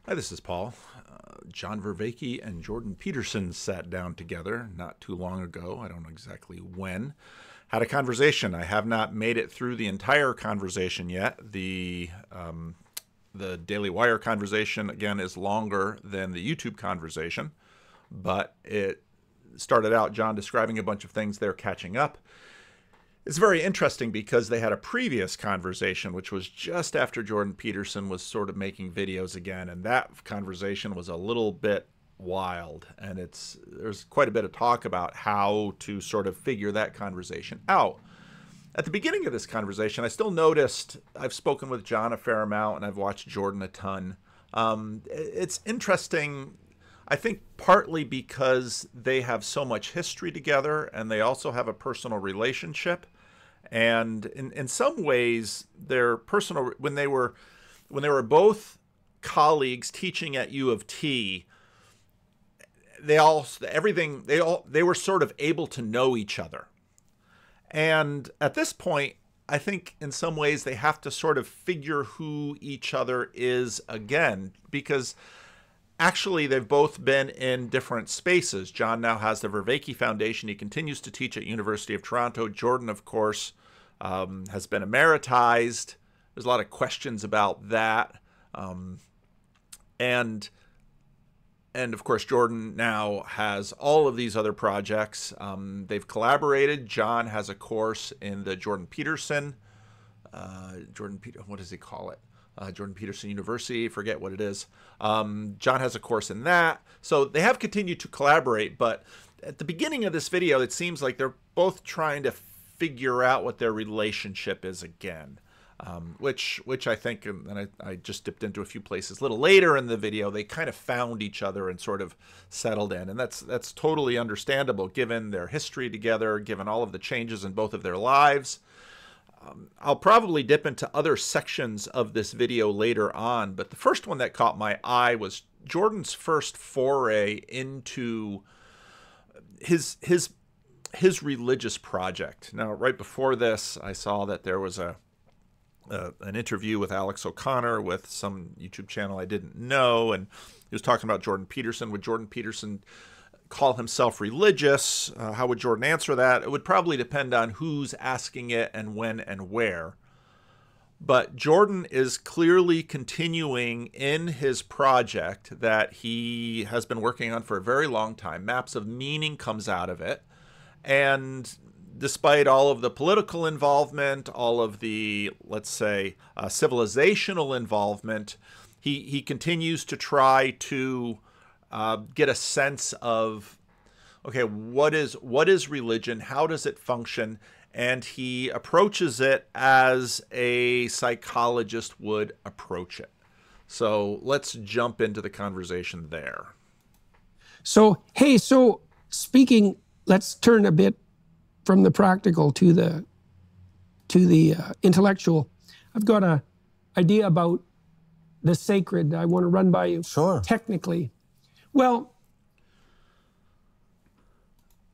Hi, this is Paul. John Vervaeke and Jordan Peterson sat down together not too long ago. I don't know exactly when. Had a conversation. I have not made it through the entire conversation yet. The Daily Wire conversation, again, is longer than the YouTube conversation, but it started out John describing a bunch of things they're catching up. It's very interesting because they had a previous conversation, which was just after Jordan Peterson was sort of making videos again, and that conversation was a little bit wild, and there's quite a bit of talk about how to sort of figure that conversation out. At the beginning of this conversation, I still noticed, I've spoken with John a fair amount, and I've watched Jordan a ton. It's interesting, I think partly because they have so much history together, and they also have a personal relationship. And in some ways, their personal when they were both colleagues teaching at U of T, they were sort of able to know each other. And at this point, I think in some ways they have to sort of figure who each other is again, because actually they've both been in different spaces. John now has the Vervaeke Foundation. He continues to teach at University of Toronto. Jordan, of course, has been emeritized. There's a lot of questions about that. And of course, Jordan now has all of these other projects. They've collaborated. John has a course in the Jordan Peterson, what does he call it? Jordan Peterson University, forget what it is. John has a course in that. So they have continued to collaborate, but at the beginning of this video, it seems like they're both trying to figure out what their relationship is again. Which I think, and I just dipped into a few places a little later in the video, they kind of found each other and sort of settled in. And that's totally understandable given their history together, given all of the changes in both of their lives. I'll probably dip into other sections of this video later on, but the first one that caught my eye was Jordan's first foray into his religious project. Now, right before this, I saw that there was an interview with Alex O'Connor with some YouTube channel I didn't know, and he was talking about Jordan Peterson. Would Jordan Peterson call himself religious? How would Jordan answer that? It would probably depend on who's asking it and when and where. But Jordan is clearly continuing in his project that he has been working on for a very long time. Maps of Meaning comes out of it. And despite all of the political involvement, all of the, let's say, civilizational involvement, he continues to try to get a sense of, okay, what is religion? How does it function? And he approaches it as a psychologist would approach it. So let's jump into the conversation there. So, hey, speaking, let's turn a bit from the practical to the intellectual. I've got an idea about the sacred I want to run by you. Sure. Technically. Well,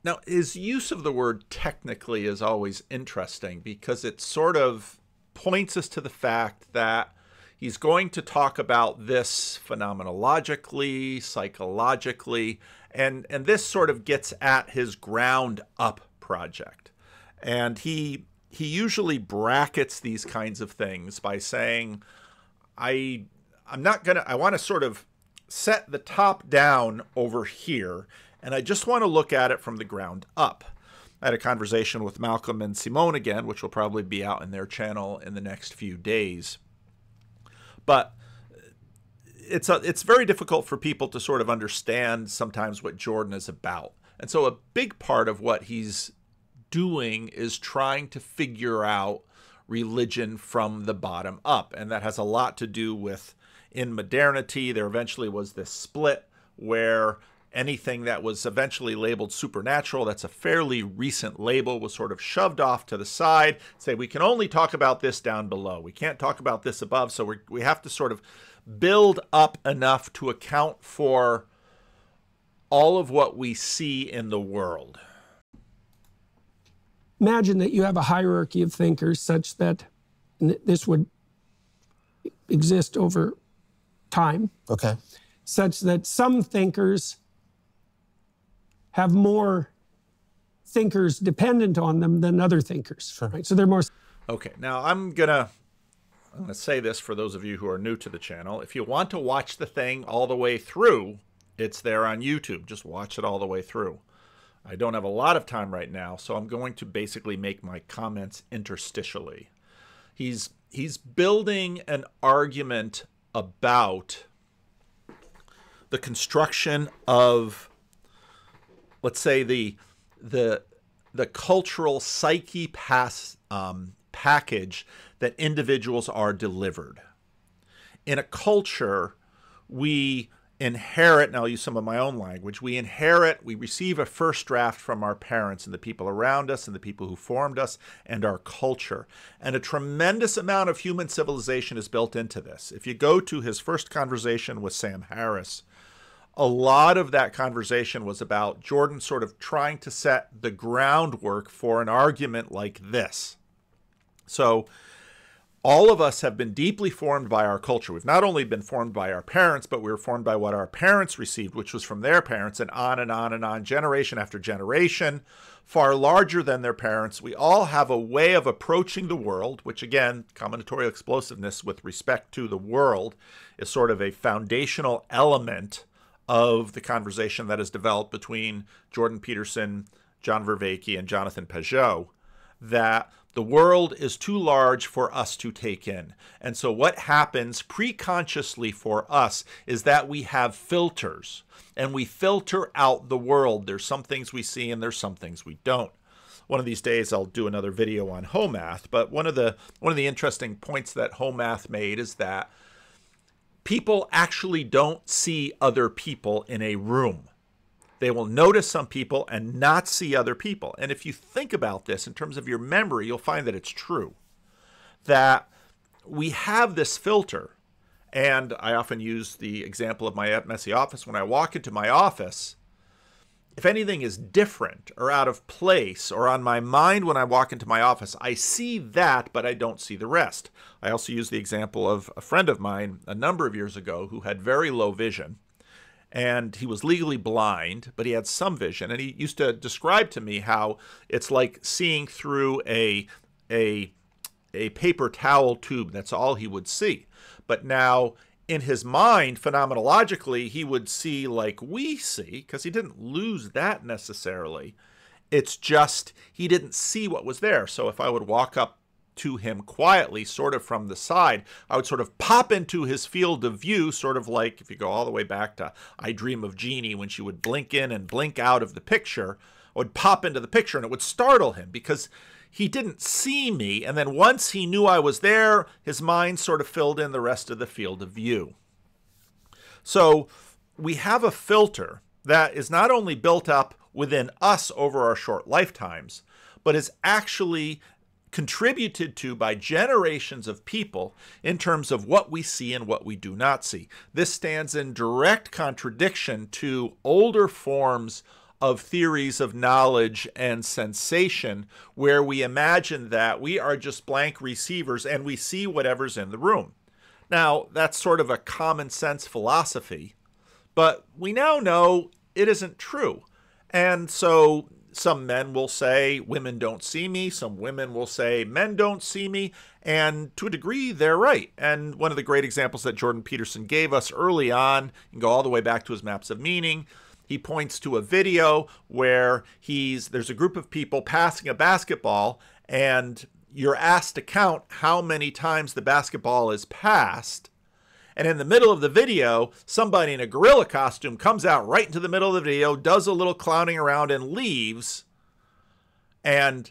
now, his use of the word technically is always interesting because it sort of points us to the fact that he's going to talk about this phenomenologically, psychologically, and this sort of gets at his ground up project. And he usually brackets these kinds of things by saying, I want to sort of set the top down over here, and I just want to look at it from the ground up. I had a conversation with Malcolm and Simone again, which will probably be out in their channel in the next few days. But it's very difficult for people to sort of understand sometimes what Jordan is about. And so a big part of what he's doing is trying to figure out religion from the bottom up. And that has a lot to do with, in modernity, there eventually was this split where anything that was eventually labeled supernatural, that's a fairly recent label, was sort of shoved off to the side, say we can only talk about this down below. We can't talk about this above, so we have to sort of build up enough to account for all of what we see in the world. Imagine that you have a hierarchy of thinkers such that this would exist over time. Okay. Such that some thinkers have more thinkers dependent on them than other thinkers. Sure. Right? So they're more. Okay, now I'm gonna say this for those of you who are new to the channel. If you want to watch the thing all the way through, it's there on YouTube. Just watch it all the way through. I don't have a lot of time right now, so I'm going to basically make my comments interstitially. He's building an argument about the construction of, let's say, the cultural psyche package that individuals are delivered. In a culture, we inherit, and I'll use some of my own language, we receive a first draft from our parents and the people around us and the people who formed us and our culture. And a tremendous amount of human civilization is built into this. If you go to his first conversation with Sam Harris, a lot of that conversation was about Jordan sort of trying to set the groundwork for an argument like this. So all of us have been deeply formed by our culture. We've not only been formed by our parents, but we were formed by what our parents received, which was from their parents, and on and on and on, generation after generation, far larger than their parents. We all have a way of approaching the world, which again, combinatorial explosiveness with respect to the world is sort of a foundational element of the conversation that is developed between Jordan Peterson, John Vervaeke, and Jonathan Pageau, that the world is too large for us to take in. And so what happens pre-consciously for us is that we have filters, and we filter out the world. There's some things we see and there's some things we don't. One of these days I'll do another video on home math, but one of the interesting points that home math made is that people actually don't see other people in a room. They will notice some people and not see other people. And if you think about this in terms of your memory, you'll find that it's true. That we have this filter. And I often use the example of my messy office. When I walk into my office, if anything is different or out of place or on my mind when I walk into my office, I see that, but I don't see the rest. I also use the example of a friend of mine a number of years ago who had very low vision. And he was legally blind, but he had some vision. And he used to describe to me how it's like seeing through a paper towel tube. That's all he would see. But now in his mind, phenomenologically, he would see like we see, because he didn't lose that necessarily. It's just he didn't see what was there. So if I would walk up to him quietly, sort of from the side, I would sort of pop into his field of view, sort of like if you go all the way back to I Dream of Jeannie, when she would blink in and blink out of the picture, I would pop into the picture and it would startle him because he didn't see me. And then once he knew I was there, his mind sort of filled in the rest of the field of view. So we have a filter that is not only built up within us over our short lifetimes, but is actually contributed to by generations of people in terms of what we see and what we do not see. This stands in direct contradiction to older forms of theories of knowledge and sensation, where we imagine that we are just blank receivers and we see whatever's in the room. Now, that's sort of a common sense philosophy, but we now know it isn't true. And so some men will say, women don't see me. Some women will say, men don't see me. And to a degree, they're right. And one of the great examples that Jordan Peterson gave us early on, you can go all the way back to his maps of meaning. He points to a video where there's a group of people passing a basketball, and you're asked to count how many times the basketball is passed. And in the middle of the video, somebody in a gorilla costume comes out right into the middle of the video, does a little clowning around, and leaves. And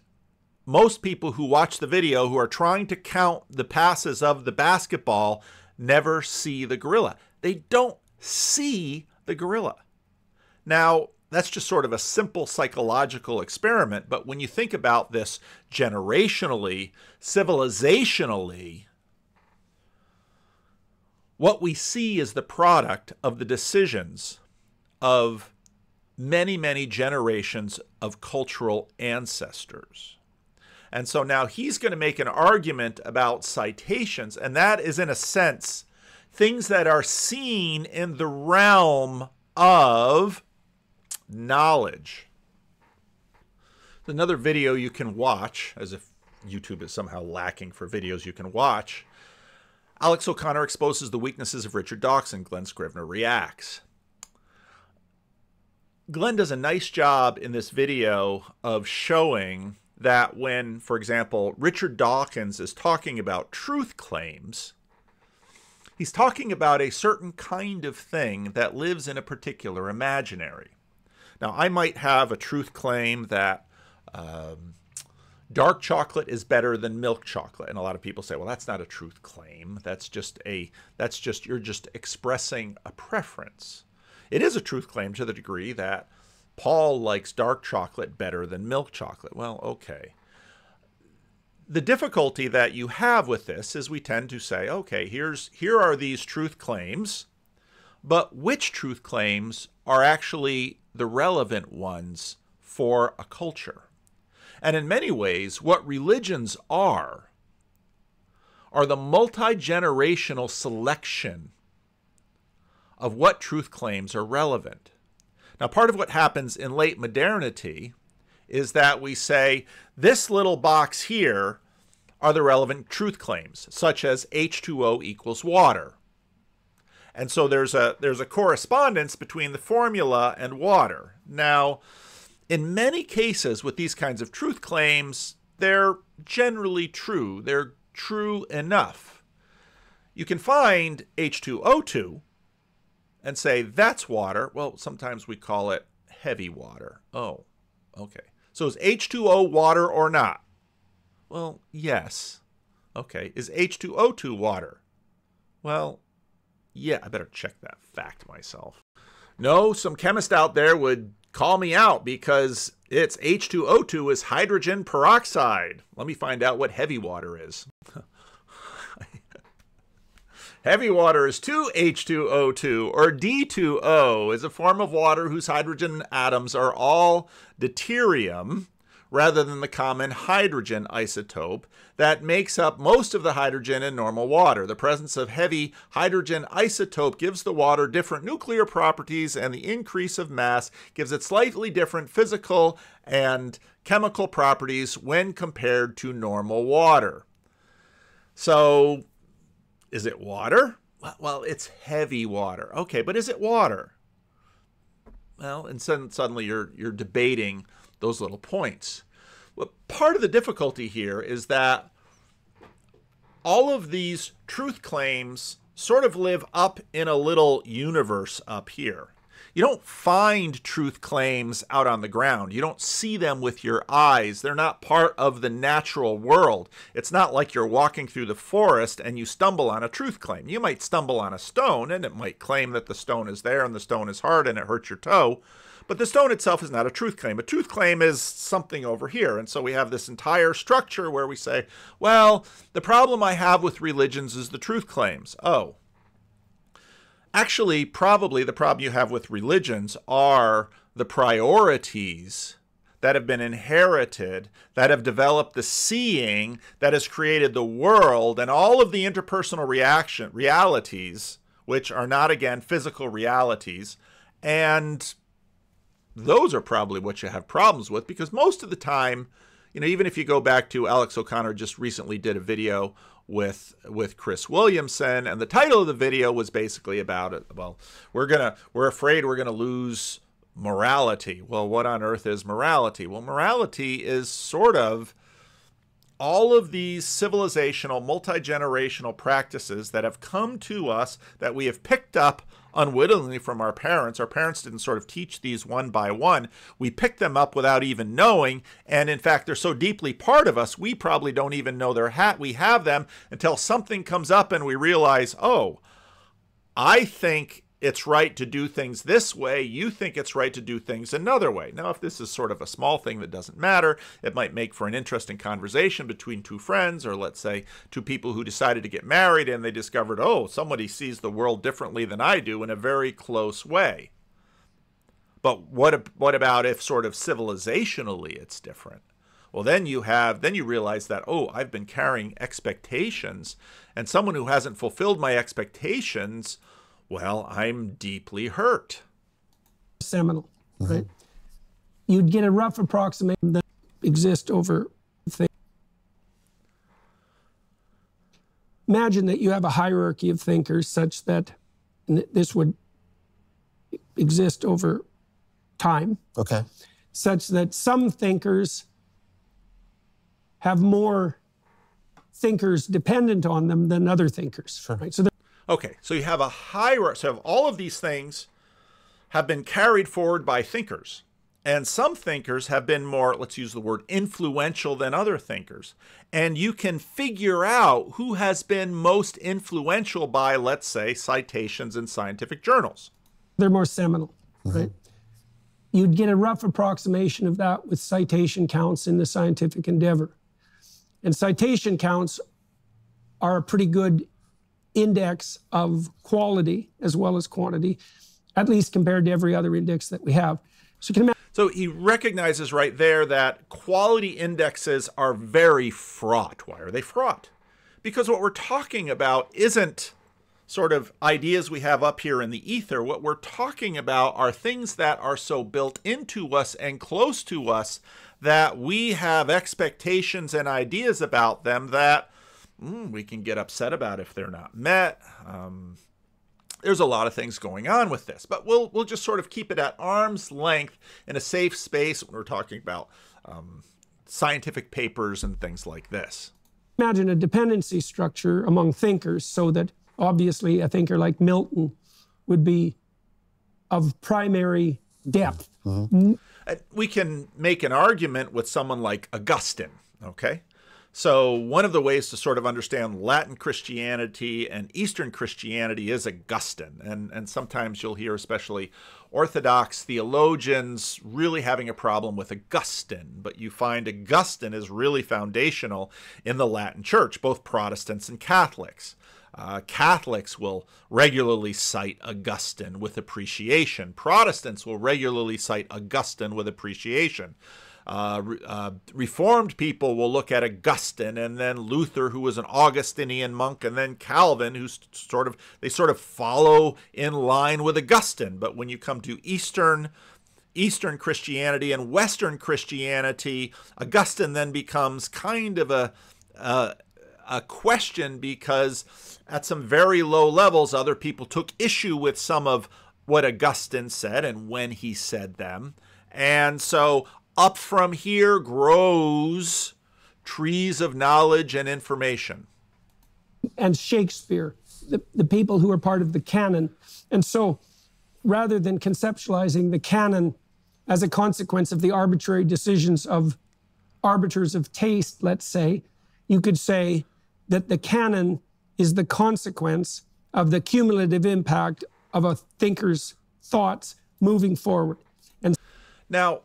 most people who watch the video, who are trying to count the passes of the basketball, never see the gorilla. They don't see the gorilla. Now, that's just sort of a simple psychological experiment. But when you think about this generationally, civilizationally, what we see is the product of the decisions of many, many generations of cultural ancestors. And so now he's going to make an argument about citations, and that is, in a sense, things that are seen in the realm of knowledge. Another video you can watch, as if YouTube is somehow lacking for videos you can watch. Alex O'Connor exposes the weaknesses of Richard Dawkins. Glenn Scrivener reacts. Glenn does a nice job in this video of showing that when, for example, Richard Dawkins is talking about truth claims, he's talking about a certain kind of thing that lives in a particular imaginary. Now, I might have a truth claim that dark chocolate is better than milk chocolate, and a lot of people say, well, that's not a truth claim. You're just expressing a preference. It is a truth claim to the degree that Paul likes dark chocolate better than milk chocolate. Well, okay. The difficulty that you have with this is we tend to say, okay, here are these truth claims, but which truth claims are actually the relevant ones for a culture? And in many ways, what religions are the multi-generational selection of what truth claims are relevant. Now, part of what happens in late modernity is that we say, this little box here are the relevant truth claims, such as H2O equals water. And so there's a correspondence between the formula and water. Now, in many cases with these kinds of truth claims, they're generally true. They're true enough. You can find H2O2 and say that's water. Well, sometimes we call it heavy water. Oh, okay. So is H2O water or not? Well, yes. Okay. Is H2O2 water? Well, yeah, I better check that fact myself. No, some chemist out there would call me out because it's H2O2 is hydrogen peroxide. Let me find out what heavy water is. Heavy water is 2H2O2, or D2O, is a form of water whose hydrogen atoms are all deuterium, rather than the common hydrogen isotope that makes up most of the hydrogen in normal water. The presence of heavy hydrogen isotope gives the water different nuclear properties, and the increase of mass gives it slightly different physical and chemical properties when compared to normal water. So, is it water? Well, it's heavy water. Okay, but is it water? Well, and suddenly you're debating those little points. Well, part of the difficulty here is that all of these truth claims sort of live up in a little universe up here. You don't find truth claims out on the ground. You don't see them with your eyes. They're not part of the natural world. It's not like you're walking through the forest and you stumble on a truth claim. You might stumble on a stone and it might claim that the stone is there and the stone is hard and it hurts your toe. But the stone itself is not a truth claim. A truth claim is something over here. And so we have this entire structure where we say, well, the problem I have with religions is the truth claims. Oh. Actually, probably the problem you have with religions are the priorities that have been inherited, that have developed the seeing that has created the world, and all of the interpersonal realities, which are not, again, physical realities. And those are probably what you have problems with, because most of the time, you know, even if you go back to Alex O'Connor just recently did a video with Chris Williamson, and the title of the video was basically about it. Well, we're afraid we're gonna lose morality. Well, what on earth is morality? Well, morality is sort of all of these civilizational, multi-generational practices that have come to us, that we have picked up unwittingly from our parents. Our parents didn't sort of teach these one by one. We picked them up without even knowing, and in fact, they're so deeply part of us, we probably don't even know we have them until something comes up and we realize, oh, I think it's right to do things this way, you think it's right to do things another way. Now, if this is sort of a small thing that doesn't matter, it might make for an interesting conversation between two friends, or let's say two people who decided to get married and they discovered, oh, somebody sees the world differently than I do in a very close way. But what about if sort of civilizationally it's different? Well, then you realize that, oh, I've been carrying expectations, and someone who hasn't fulfilled my expectations, well, I'm deeply hurt. Seminal, right? You'd get a rough approximation that exists over things. Imagine that you have a hierarchy of thinkers such that this would exist over time. Okay. Such that some thinkers have more thinkers dependent on them than other thinkers. Sure. Right? So okay, so you have a hierarchy. So all of these things have been carried forward by thinkers. And some thinkers have been more, let's use the word, influential than other thinkers. And you can figure out who has been most influential by, let's say, citations in scientific journals. they're more seminal, right? You'd get a rough approximation of that with citation counts in the scientific endeavor. And citation counts are a pretty good index of quality as well as quantity, at least compared to every other index that we have. So you can imagine. So he recognizes right there that quality indexes are very fraught. Why are they fraught? Because what we're talking about isn't sort of ideas we have up here in the ether. What we're talking about are things that are so built into us and close to us that we have expectations and ideas about them that we can get upset about if they're not met. There's a lot of things going on with this, but we'll just sort of keep it at arm's length in a safe space when we're talking about scientific papers and things like this. Imagine a dependency structure among thinkers so that obviously a thinker like Milton would be of primary depth. We can make an argument with someone like Augustine, okay? So one of the ways to sort of understand Latin Christianity and Eastern Christianity is Augustine. And sometimes you'll hear especially Orthodox theologians really having a problem with Augustine. But you find Augustine is really foundational in the Latin Church, both Protestants and Catholics. Catholics will regularly cite Augustine with appreciation. Protestants will regularly cite Augustine with appreciation. Reformed people will look at Augustine, and then Luther, who was an Augustinian monk, and then Calvin, who sort of follow in line with Augustine. But when you come to Eastern Christianity and Western Christianity, Augustine then becomes kind of a question, because at some very low levels, other people took issue with some of what Augustine said and when he said them. And so up from here grows trees of knowledge and information. And Shakespeare, the people who are part of the canon. And so rather than conceptualizing the canon as a consequence of the arbitrary decisions of arbiters of taste, let's say, you could say that the canon is the consequence of the cumulative impact of a thinker's thoughts moving forward. And now,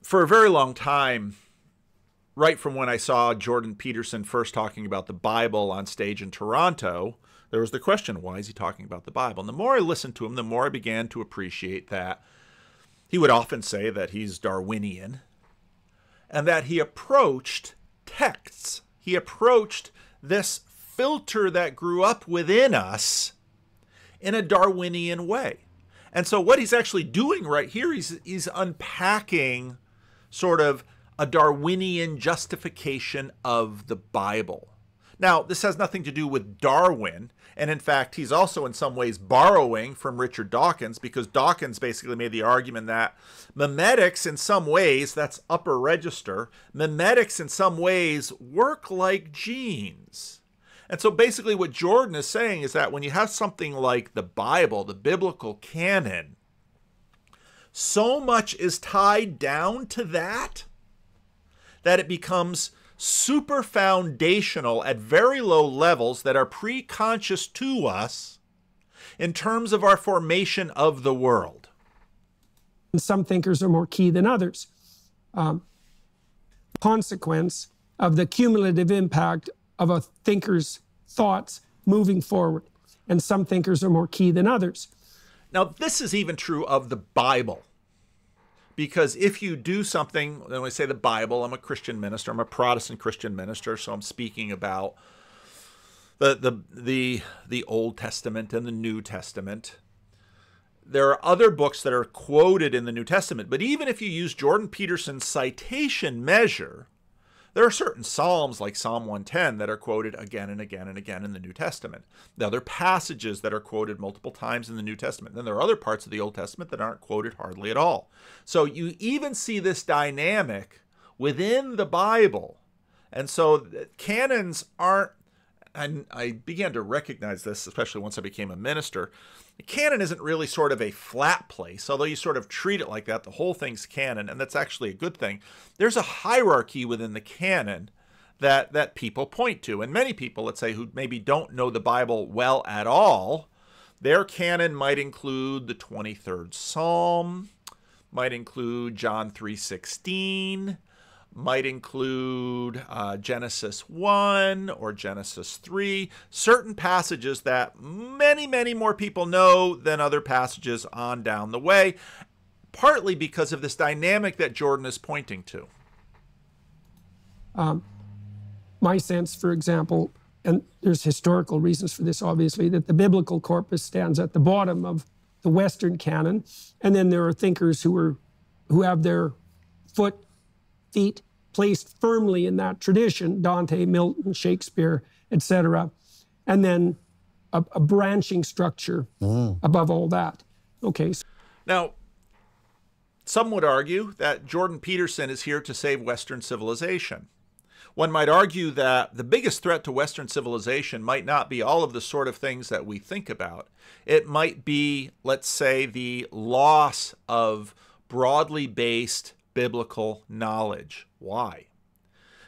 for a very long time, right from when I saw Jordan Peterson first talking about the Bible on stage in Toronto, there was the question, why is he talking about the Bible? And the more I listened to him, the more I began to appreciate that he would often say that he's Darwinian and that he approached texts. He approached this filter that grew up within us in a Darwinian way. And so what he's actually doing right here, he's unpacking sort of a Darwinian justification of the Bible. Now, this has nothing to do with Darwin, and in fact, he's also in some ways borrowing from Richard Dawkins, because Dawkins basically made the argument that memetics in some ways, that's upper register, memetics in some ways work like genes. And so basically what Jordan is saying is that when you have something like the Bible, the biblical canon, so much is tied down to that it becomes super foundational at very low levels that are pre-conscious to us in terms of our formation of the world. some thinkers are more key than others. Consequence of the cumulative impact of a thinker's thoughts moving forward. And some thinkers are more key than others. Now, this is even true of the Bible, Because if you do something, when we say the Bible, I'm a Christian minister, I'm a Protestant Christian minister, so I'm speaking about the Old Testament and the New Testament. There are other books that are quoted in the New Testament, but even if you use Jordan Peterson's citation measure, there are certain Psalms like Psalm 110 that are quoted again and again and again in the New Testament. Now, there are passages that are quoted multiple times in the New Testament. Then there are other parts of the Old Testament that aren't quoted hardly at all. So you even see this dynamic within the Bible. And so canons aren't, and I began to recognize this, especially once I became a minister. Canon isn't really sort of a flat place, although you sort of treat it like that. The whole thing's canon, and that's actually a good thing. There's a hierarchy within the canon that people point to. And many people, let's say, who maybe don't know the Bible well at all, their canon might include the 23rd Psalm, might include John 3:16, might include Genesis 1 or Genesis 3, certain passages that many, many more people know than other passages on down the way, partly because of this dynamic that Jordan is pointing to. My sense, for example, and there's historical reasons for this, obviously, that the biblical corpus stands at the bottom of the Western canon, and then there are thinkers who have their feet placed firmly in that tradition, Dante, Milton, Shakespeare, etc., and then a branching structure above all that. Okay. Now, some would argue that Jordan Peterson is here to save Western civilization. One might argue that the biggest threat to Western civilization might not be all of the sort of things that we think about. It might be, let's say, the loss of broadly based biblical knowledge. Why?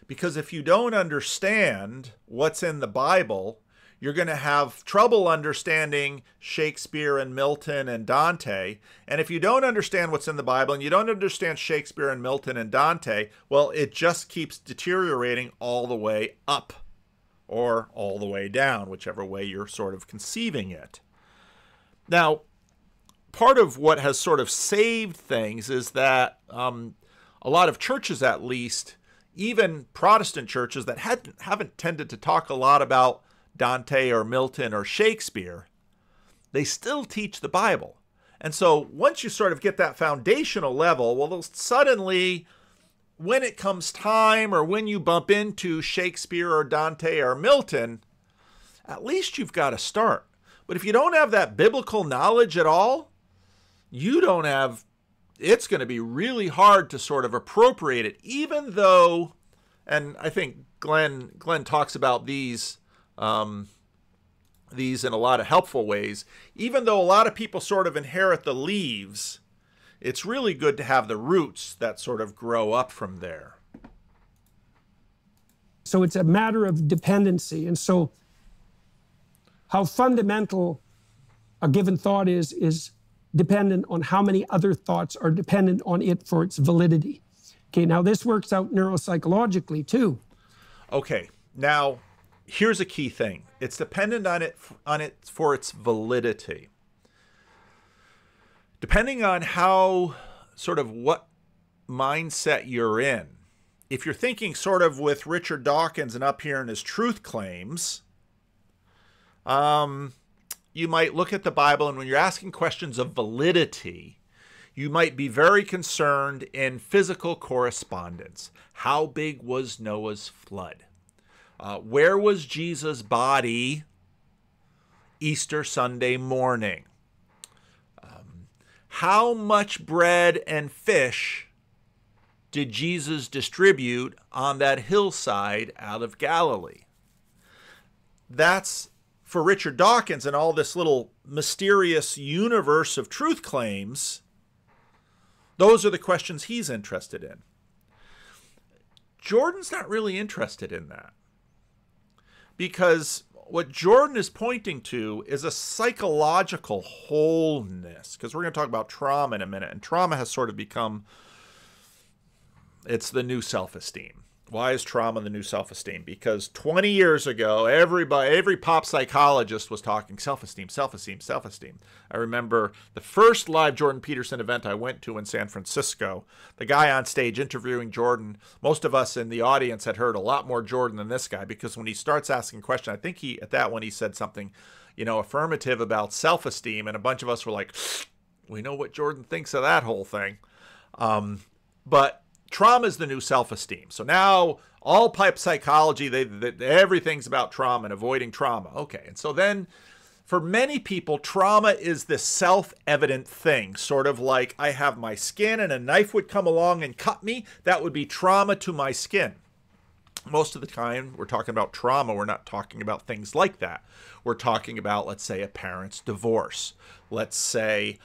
Because if you don't understand what's in the Bible, you're going to have trouble understanding Shakespeare and Milton and Dante. And if you don't understand what's in the Bible and you don't understand Shakespeare and Milton and Dante, well, it just keeps deteriorating all the way up or all the way down, whichever way you're sort of conceiving it. Now, part of what has sort of saved things is that a lot of churches, at least, even Protestant churches that haven't tended to talk a lot about Dante or Milton or Shakespeare, they still teach the Bible. And so once you sort of get that foundational level, well, suddenly when it comes time or when you bump into Shakespeare or Dante or Milton, at least you've got to start. But if you don't have that biblical knowledge at all, it's going to be really hard to sort of appropriate it, even though, and I think Glenn talks about these in a lot of helpful ways, even though a lot of people sort of inherit the leaves, it's really good to have the roots that sort of grow up from there. So it's a matter of dependency. And so how fundamental a given thought is dependent on how many other thoughts are dependent on it for its validity. Okay, now this works out neuropsychologically too. Okay, now here's a key thing. It's dependent on it for its validity. Depending on how, sort of what mindset you're in. If you're thinking sort of with Richard Dawkins and up here in his truth claims, you might look at the Bible, and when you're asking questions of validity, you might be very concerned in physical correspondence. How big was Noah's flood? Where was Jesus' body Easter Sunday morning? How much bread and fish did Jesus distribute on that hillside out of Galilee? That's, for Richard Dawkins and all this little mysterious universe of truth claims, those are the questions he's interested in. Jordan's not really interested in that, because what Jordan is pointing to is a psychological wholeness, because we're going to talk about trauma in a minute, and trauma has sort of become, it's the new self-esteem. Why is trauma the new self-esteem? Because 20 years ago, every pop psychologist was talking self-esteem, self-esteem, self-esteem. I remember the first live Jordan Peterson event I went to in San Francisco. The guy on stage interviewing Jordan, most of us in the audience had heard a lot more Jordan than this guy, because when he starts asking questions, I think at that one he said something, affirmative about self-esteem, and a bunch of us were like, we know what Jordan thinks of that whole thing. But trauma is the new self-esteem. So now all pipe psychology, everything's about trauma and avoiding trauma. Okay, and so then for many people, trauma is this self-evident thing, sort of like I have my skin and a knife would come along and cut me. That would be trauma to my skin. Most of the time, we're talking about trauma. We're not talking about things like that. We're talking about, let's say, a parent's divorce. Let's say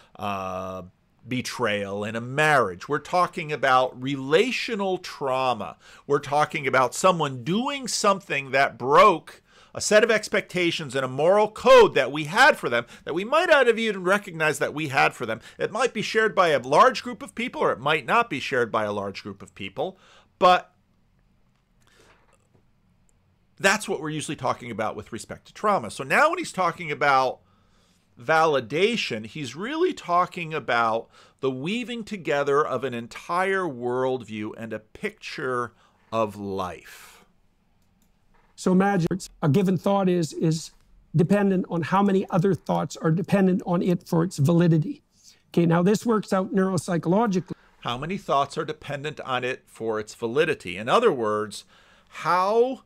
betrayal in a marriage. We're talking about relational trauma. We're talking about someone doing something that broke a set of expectations and a moral code that we had for them, that we might not have even recognized that we had for them. It might be shared by a large group of people, or it might not be shared by a large group of people, but that's what we're usually talking about with respect to trauma. So now when he's talking about validation, he's really talking about the weaving together of an entire worldview and a picture of life. So imagine a given thought is dependent on how many other thoughts are dependent on it for its validity. Okay, now this works out neuropsychologically. How many thoughts are dependent on it for its validity? In other words, now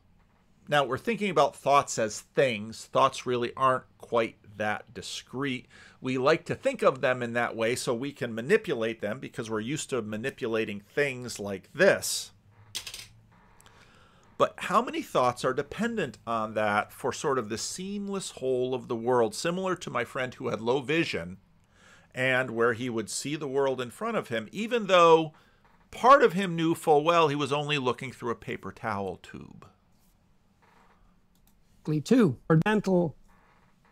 we're thinking about thoughts as things. Thoughts really aren't quite that discrete. We like to think of them in that way so we can manipulate them, because we're used to manipulating things like this. But how many thoughts are dependent on that for sort of the seamless whole of the world, similar to my friend who had low vision, and where he would see the world in front of him, even though part of him knew full well he was only looking through a paper towel tube. Too. Or mental,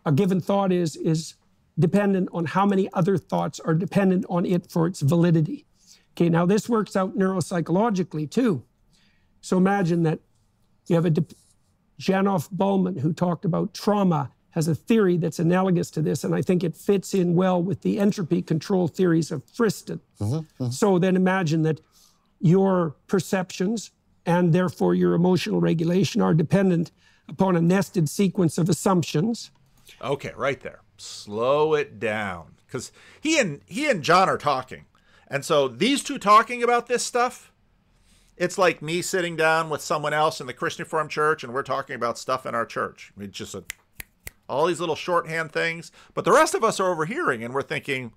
a given thought is dependent on how many other thoughts are dependent on it for its validity. Okay, now this works out neuropsychologically too. So imagine that you have Janoff Ballman, who talked about trauma, has a theory that's analogous to this, and I think it fits in well with the entropy control theories of Friston. So then imagine that your perceptions and therefore your emotional regulation are dependent upon a nested sequence of assumptions. Okay, right there. Slow it down, because he and John are talking, and so these two talking about this stuff, it's like me sitting down with someone else in the Christian Reformed Church, and we're talking about stuff in our church. It's just all these little shorthand things, but the rest of us are overhearing, and we're thinking,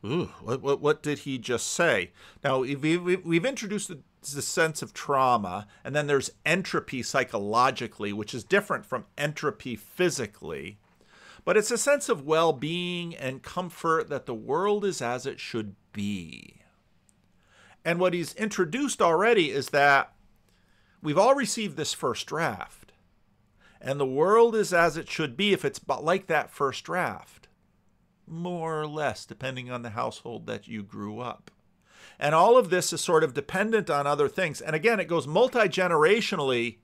ooh, what did he just say? Now, we've introduced the sense of trauma, and then there's entropy psychologically, which is different from entropy physically. But it's a sense of well-being and comfort that the world is as it should be. And what he's introduced already is that we've all received this first draft. And the world is as it should be if it's like that first draft. More or less, depending on the household that you grew up. And all of this is sort of dependent on other things. And again, it goes multi-generationally.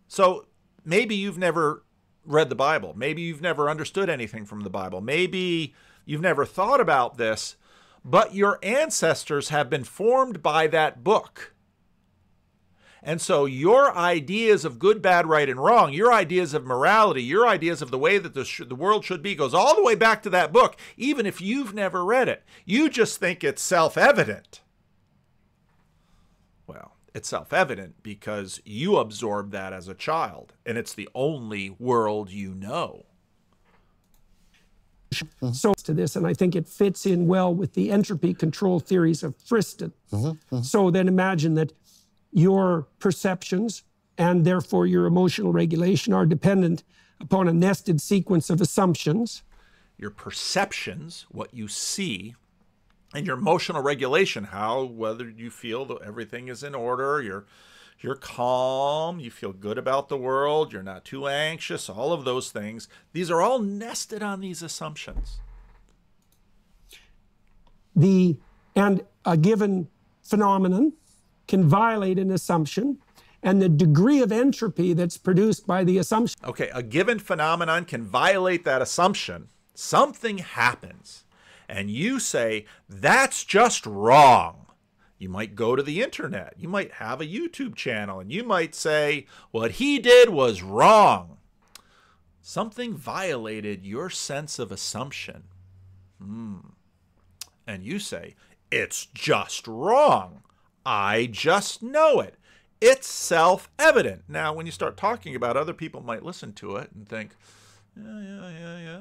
So maybe you've never read the Bible. Maybe you've never understood anything from the Bible. Maybe you've never thought about this, but your ancestors have been formed by that book. And so your ideas of good, bad, right, and wrong, your ideas of morality, your ideas of the way that the world should be goes all the way back to that book, even if you've never read it. You just think it's self-evident. Well, it's self-evident because you absorbed that as a child, and it's the only world you know. So to this, and I think it fits in well with the entropy control theories of Friston. So then imagine that your perceptions and therefore your emotional regulation are dependent upon a nested sequence of assumptions. Your perceptions, what you see, and your emotional regulation, whether you feel that everything is in order, you're calm, you feel good about the world, you're not too anxious, all of those things. These are all nested on these assumptions. And a given phenomenon can violate an assumption, and the degree of entropy that's produced by the assumption. Okay, a given phenomenon can violate that assumption. Something happens, and you say, that's just wrong. You might go to the internet. You might have a YouTube channel, and you might say, what he did was wrong. Something violated your sense of assumption. And you say, it's just wrong. I just know it. It's self-evident. Now, when you start talking about it, other people might listen to it and think, yeah.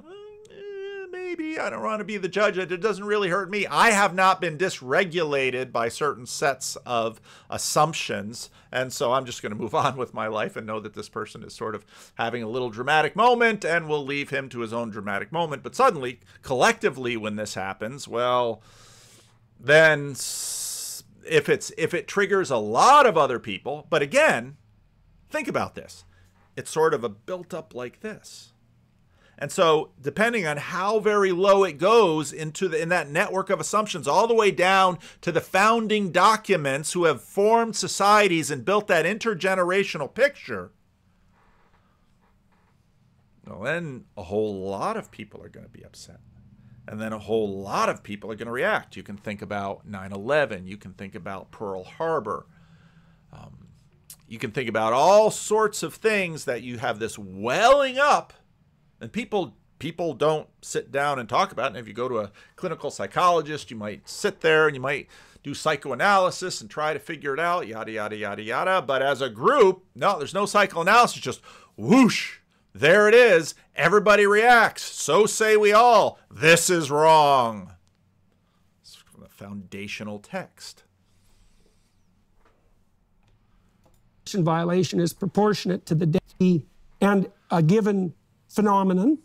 Maybe I don't want to be the judge. It doesn't really hurt me. I have not been dysregulated by certain sets of assumptions. And so I'm just going to move on with my life and know that this person is sort of having a little dramatic moment, and we'll leave him to his own dramatic moment. But suddenly, collectively, when this happens, well, then if it triggers a lot of other people, but again, think about this. It's sort of a built up like this. And so depending on how very low it goes in that network of assumptions, all the way down to the founding documents who have formed societies and built that intergenerational picture, well, then a whole lot of people are going to be upset. And then a whole lot of people are going to react. You can think about 9/11. You can think about Pearl Harbor. You can think about all sorts of things that you have this welling up. And people don't sit down and talk about it. And if you go to a clinical psychologist, you might sit there and you might do psychoanalysis and try to figure it out, yada, yada, yada, yada. But as a group, no, there's no psychoanalysis, just whoosh, there it is. Everybody reacts. So say we all. This is wrong. It's from the foundational text. Violation is proportionate to the density, and a given phenomenon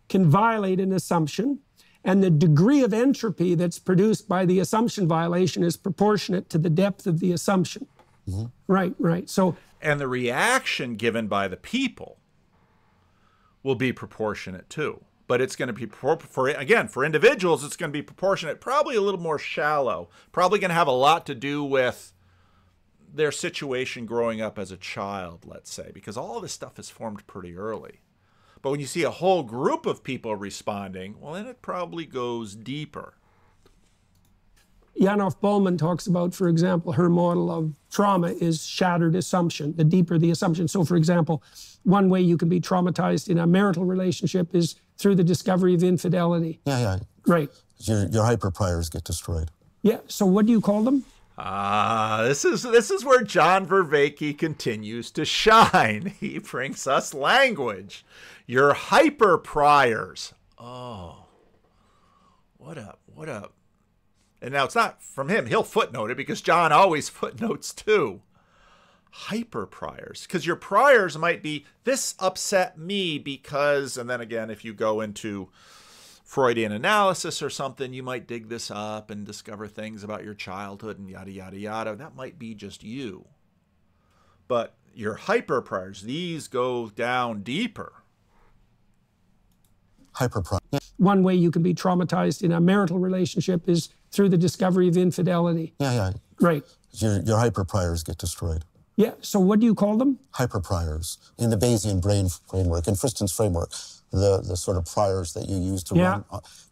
can violate an assumption, and the degree of entropy that's produced by the assumption violation is proportionate to the depth of the assumption. Right. So, and the reaction given by the people will be proportionate too. But it's going to be, for individuals, it's going to be proportionate, probably a little more shallow, probably going to have a lot to do with their situation growing up as a child, let's say, because all this stuff is formed pretty early. But when you see a whole group of people responding, well, then it probably goes deeper. Yanov Bollman talks about, for example, her model of trauma is shattered assumption, the deeper the assumption. So, for example, one way you can be traumatized in a marital relationship is through the discovery of infidelity. Yeah. Right. Your hyper-priors get destroyed. Yeah, so what do you call them? This is where John Vervaeke continues to shine. He brings us language. Your hyper-priors. Oh, what up? And now it's not from him. He'll footnote it because John always footnotes too. Hyper-priors. Because your priors might be, this upset me because, and then again, if you go into Freudian analysis or something, you might dig this up and discover things about your childhood and yada, yada, yada. That might be just you. But your hyper-priors, these go down deeper. Hyper-priors. One way you can be traumatized in a marital relationship is through the discovery of infidelity. Yeah. Right. Your hyper-priors get destroyed. Yeah, so what do you call them? Hyper-priors. In the Bayesian brain framework, in Friston's framework, the sort of priors that you use to run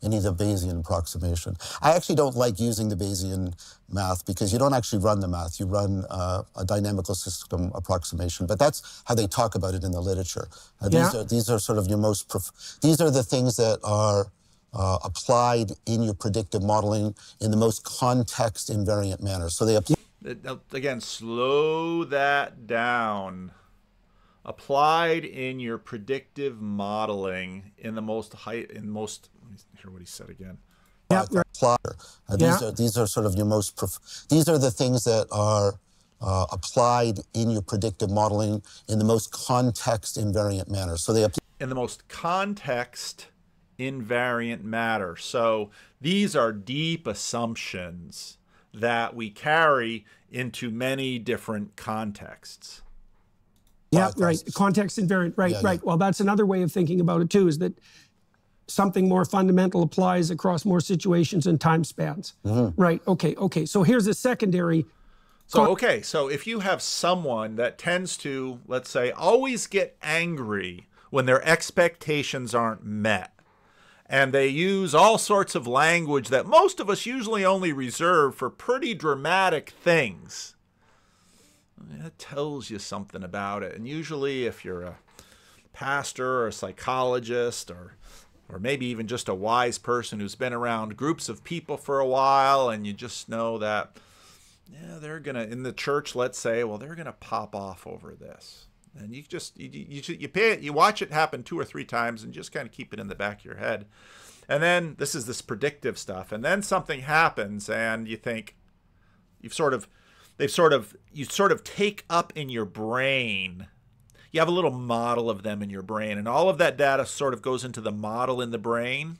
any of the Bayesian approximation. I actually don't like using the Bayesian math because you don't actually run the math. You run a dynamical system approximation, but that's how they talk about it in the literature. These are sort of your most, these are the things that are applied in your predictive modeling in the most context invariant manner. So they apply. Again, slow that down. Applied in your predictive modeling in the most let me hear what he said again. These are sort of your most, these are the things that are applied in your predictive modeling in the most context invariant manner. So they apply in the most context invariant manner. So these are deep assumptions that we carry into many different contexts. Yeah, right. Context invariant. Right. Well, that's another way of thinking about it too, is that something more fundamental applies across more situations and time spans. Right. Okay. So here's a secondary. So, okay, so if you have someone that tends to, let's say, always get angry when their expectations aren't met, and they use all sorts of language that most of us usually only reserve for pretty dramatic things, that tells you something about it. And usually if you're a pastor or a psychologist or maybe even just a wise person who's been around groups of people for a while, and you just know that, yeah, they're going to, in the church, let's say, well, they're going to pop off over this. And you just, you pay it, you watch it happen 2 or 3 times and just kind of keep it in the back of your head. And then this is this predictive stuff. And then something happens and you think you sort of take up in your brain. You have a little model of them in your brain, and all of that data sort of goes into the model in the brain.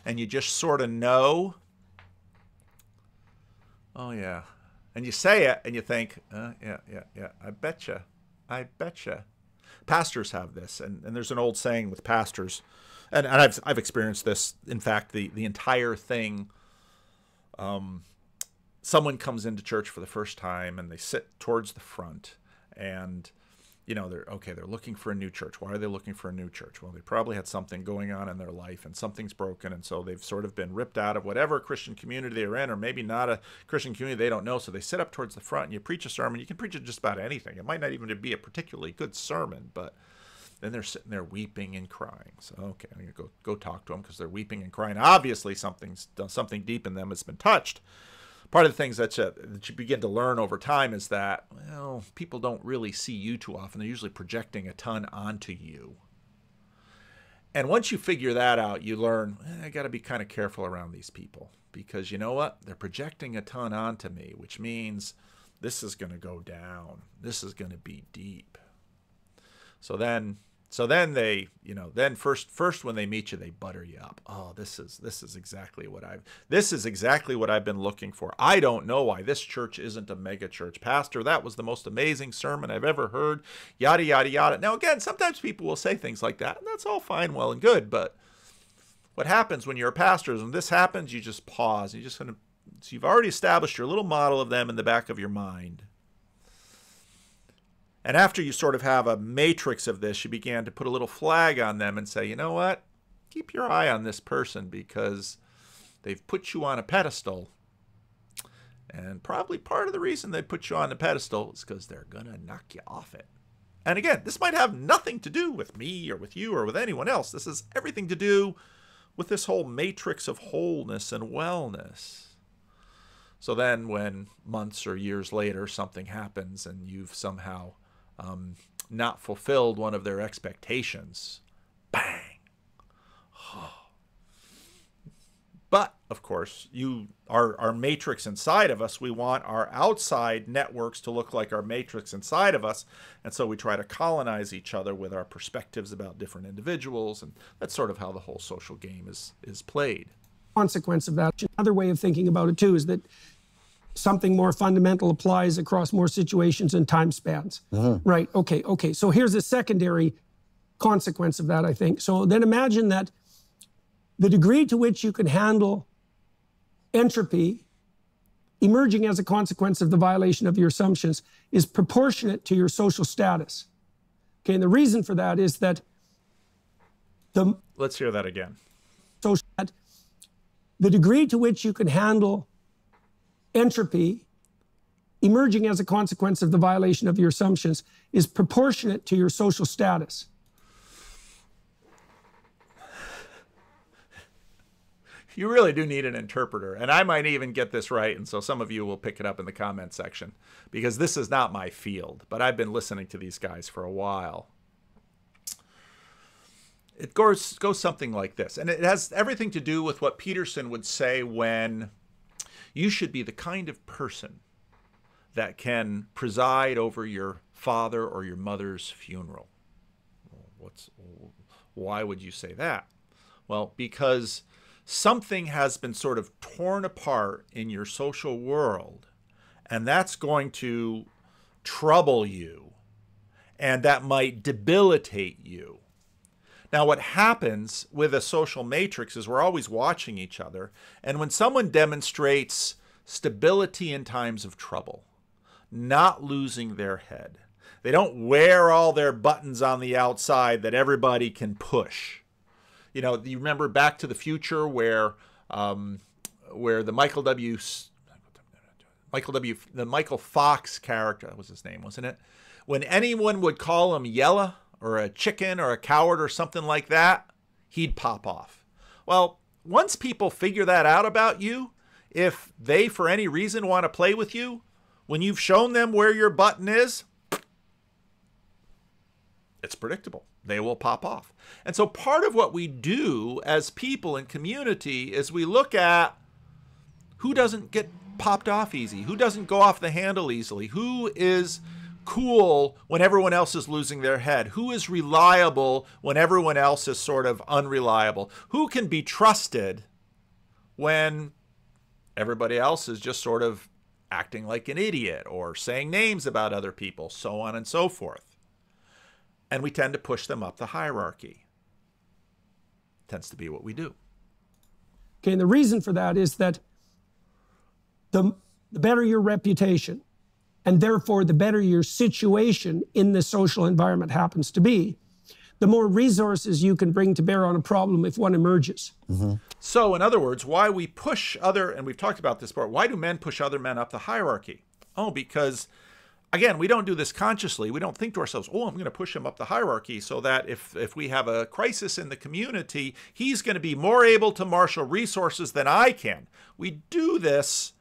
And you just sort of know, oh, yeah. And you say it, and you think, yeah, I betcha. Pastors have this, and there's an old saying with pastors, and I've experienced this. In fact, the entire thing, someone comes into church for the first time, and they sit towards the front, and they're looking for a new church. Why are they looking for a new church? Well, they probably had something going on in their life and something's broken. And so they've sort of been ripped out of whatever Christian community they're in, or maybe not a Christian community, they don't know. So they sit up towards the front and you preach a sermon. You can preach it just about anything. It might not even be a particularly good sermon, but then they're sitting there weeping and crying. So, okay, I'm going to go talk to them because they're weeping and crying. Obviously something deep in them has been touched. Part of the things that you begin to learn over time is that, well, people don't really see you too often. They're usually projecting a ton onto you. And once you figure that out, you learn, I got to be kind of careful around these people, because you know what? They're projecting a ton onto me, which means this is going to go down. This is going to be deep. So then they, then first when they meet you, they butter you up. Oh, this is exactly what I've been looking for. I don't know why this church isn't a mega church. Pastor, that was the most amazing sermon I've ever heard. Yada, yada, yada. Now, again, sometimes people will say things like that, and that's all fine, well, and good. But what happens when you're a pastor is when this happens, you just pause. So you've already established your little model of them in the back of your mind. And after you sort of have a matrix of this, you began to put a little flag on them and say, you know what? Keep your eye on this person because they've put you on a pedestal. And probably part of the reason they put you on the pedestal is because they're going to knock you off it. And again, this might have nothing to do with me or with you or with anyone else. This has everything to do with this whole matrix of wholeness and wellness. So then when months or years later something happens and you've somehow not fulfilled one of their expectations, bang. But, of course, our matrix inside of us, we want our outside networks to look like our matrix inside of us. And so we try to colonize each other with our perspectives about different individuals. And that's sort of how the whole social game is played. Consequence of that, another way of thinking about it, too, is that something more fundamental applies across more situations and time spans. Mm-hmm. Right, okay. So here's a secondary consequence of that, I think. So then imagine that the degree to which you can handle entropy emerging as a consequence of the violation of your assumptions is proportionate to your social status. Okay, and the reason for that is that Let's hear that again. The degree to which you can handle entropy emerging as a consequence of the violation of your assumptions is proportionate to your social status. You really do need an interpreter, and I might even get this right, and so some of you will pick it up in the comment section, because this is not my field, but I've been listening to these guys for a while. It goes something like this, and it has everything to do with what Peterson would say when you should be the kind of person that can preside over your father or your mother's funeral. Why would you say that? Well, because something has been sort of torn apart in your social world, and that's going to trouble you, and that might debilitate you. Now, what happens with a social matrix is we're always watching each other. And when someone demonstrates stability in times of trouble, not losing their head. They don't wear all their buttons on the outside that everybody can push. You know, you remember Back to the Future where the Michael Fox character, that was his name, wasn't it? When anyone would call him yella or a chicken or a coward or something like that, he'd pop off. Well, once people figure that out about you, if they for any reason want to play with you, when you've shown them where your button is, it's predictable. They will pop off. And so part of what we do as people in community is we look at who doesn't get popped off easy, who doesn't go off the handle easily, who is cool when everyone else is losing their head, who is reliable when everyone else is sort of unreliable, who can be trusted when everybody else is just sort of acting like an idiot or saying names about other people, so on and so forth. And we tend to push them up the hierarchy. Tends to be what we do. Okay, and the reason for that is that the better your reputation, and therefore the better your situation in the social environment happens to be, the more resources you can bring to bear on a problem if one emerges. Mm-hmm. So in other words, why we push other, and we've talked about this part, why do men push other men up the hierarchy? Oh, because again, we don't do this consciously. We don't think to ourselves, oh, I'm going to push him up the hierarchy so that if we have a crisis in the community, he's going to be more able to marshal resources than I can. We do this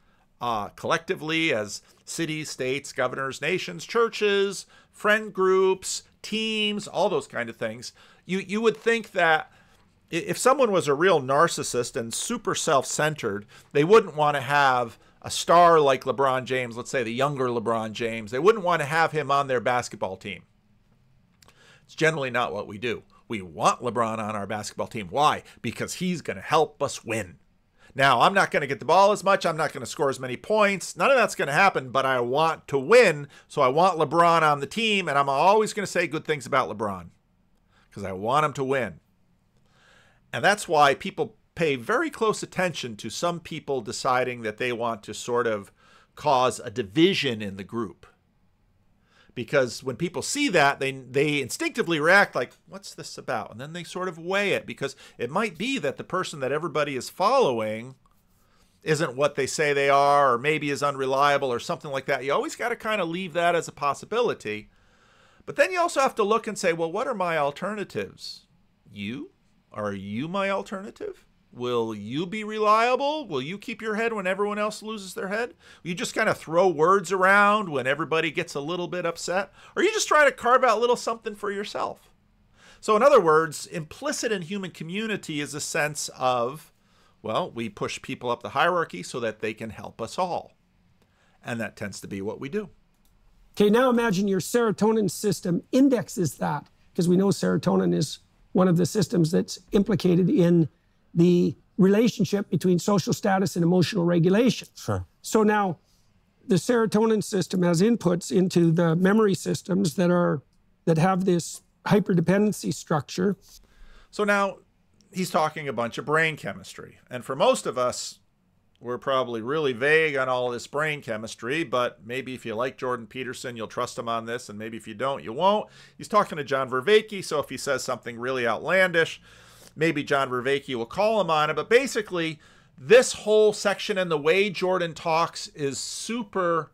collectively as cities, states, governors, nations, churches, friend groups, teams, all those kind of things. You would think that if someone was a real narcissist and super self-centered, they wouldn't want to have a star like LeBron James, let's say the younger LeBron James, they wouldn't want to have him on their basketball team. It's generally not what we do. We want LeBron on our basketball team. Why? Because he's going to help us win. Now, I'm not going to get the ball as much. I'm not going to score as many points. None of that's going to happen, but I want to win. So I want LeBron on the team, and I'm always going to say good things about LeBron because I want him to win. And that's why people pay very close attention to some people deciding that they want to sort of cause a division in the group. Because when people see that, they instinctively react like, what's this about? And then they sort of weigh it, because it might be that the person that everybody is following isn't what they say they are, or maybe is unreliable or something like that. You always got to kind of leave that as a possibility. But then you also have to look and say, well, what are my alternatives? You? Are you my alternative? Will you be reliable? Will you keep your head when everyone else loses their head? Will you just kind of throw words around when everybody gets a little bit upset? Or are you just trying to carve out a little something for yourself? So in other words, implicit in human community is a sense of, well, we push people up the hierarchy so that they can help us all. And that tends to be what we do. Okay, now imagine your serotonin system indexes that, because we know serotonin is one of the systems that's implicated in the relationship between social status and emotional regulation. Sure. So now the serotonin system has inputs into the memory systems that have this hyperdependency structure. So now he's talking a bunch of brain chemistry. And for most of us, we're probably really vague on all this brain chemistry, but maybe if you like Jordan Peterson, you'll trust him on this, and maybe if you don't, you won't. He's talking to John Vervaeke, so if he says something really outlandish, maybe John Vervaeke will call him on it. But basically, this whole section and the way Jordan talks is super...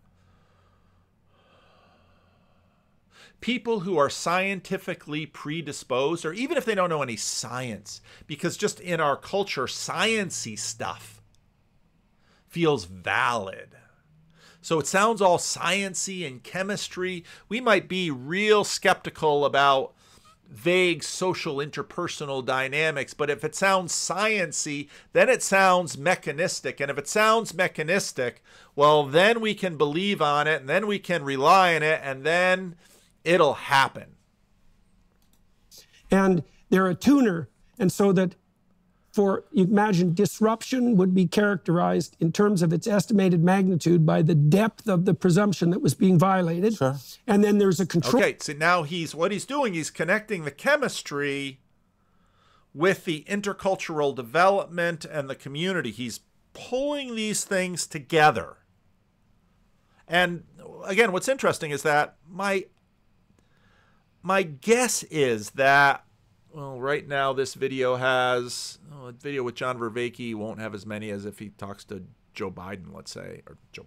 People who are scientifically predisposed, or even if they don't know any science, because just in our culture, science-y stuff feels valid. So it sounds all science-y and chemistry. We might be real skeptical about vague social interpersonal dynamics, but if it sounds science-y, then it sounds mechanistic. And if it sounds mechanistic, well, then we can believe on it, and then we can rely on it, and then it'll happen. And they're a tuner, and so that you imagine disruption would be characterized in terms of its estimated magnitude by the depth of the presumption that was being violated. Sure. And then there's a control. Okay, so now what he's doing, he's connecting the chemistry with the intercultural development and the community. He's pulling these things together. And again, what's interesting is that my guess is that, well, right now this video has, a video with John Vervaeke won't have as many as if he talks to Joe Biden, let's say, or Joe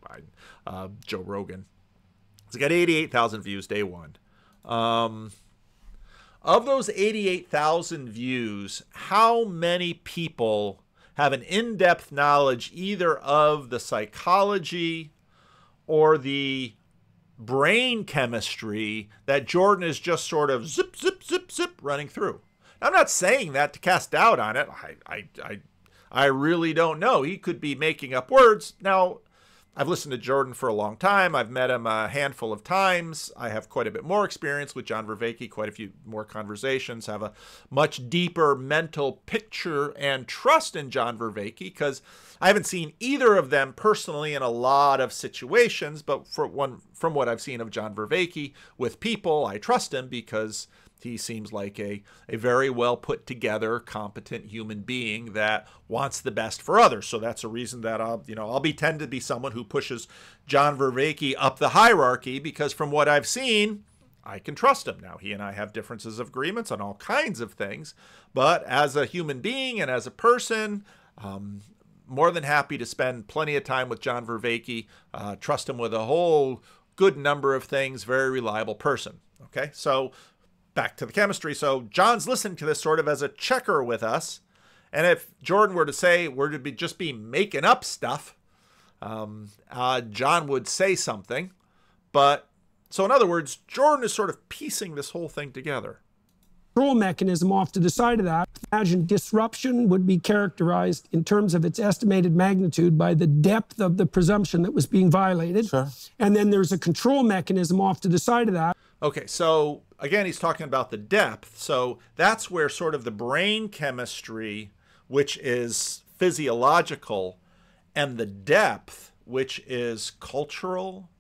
Rogan. It's got 88,000 views day one. Of those 88,000 views, how many people have an in-depth knowledge either of the psychology or the brain chemistry that Jordan is just sort of zip, zip, zip, zip running through? I'm not saying that to cast doubt on it. I really don't know. He could be making up words. Now, I've listened to Jordan for a long time. I've met him a handful of times. I have quite a bit more experience with John Vervaeke, quite a few more conversations, have a much deeper mental picture and trust in John Vervaeke, because I haven't seen either of them personally in a lot of situations, but from what I've seen of John Vervaeke with people, I trust him because he seems like a very well put together, competent human being that wants the best for others. So that's a reason that I'll tend to be someone who pushes John Vervaeke up the hierarchy, because from what I've seen, I can trust him. Now, he and I have differences of agreements on all kinds of things, but as a human being and as a person, more than happy to spend plenty of time with John Vervaeke, trust him with a whole good number of things, very reliable person. Okay, so back to the chemistry. So John's listening to this sort of as a checker with us. And if Jordan were to say, just be making up stuff, John would say something. But so in other words, Jordan is sort of piecing this whole thing together. Control mechanism off to the side of that. Imagine disruption would be characterized in terms of its estimated magnitude by the depth of the presumption that was being violated. Sure. And then there's a control mechanism off to the side of that. Okay, so again, he's talking about the depth. So that's where sort of the brain chemistry, which is physiological, and the depth, which is cultural,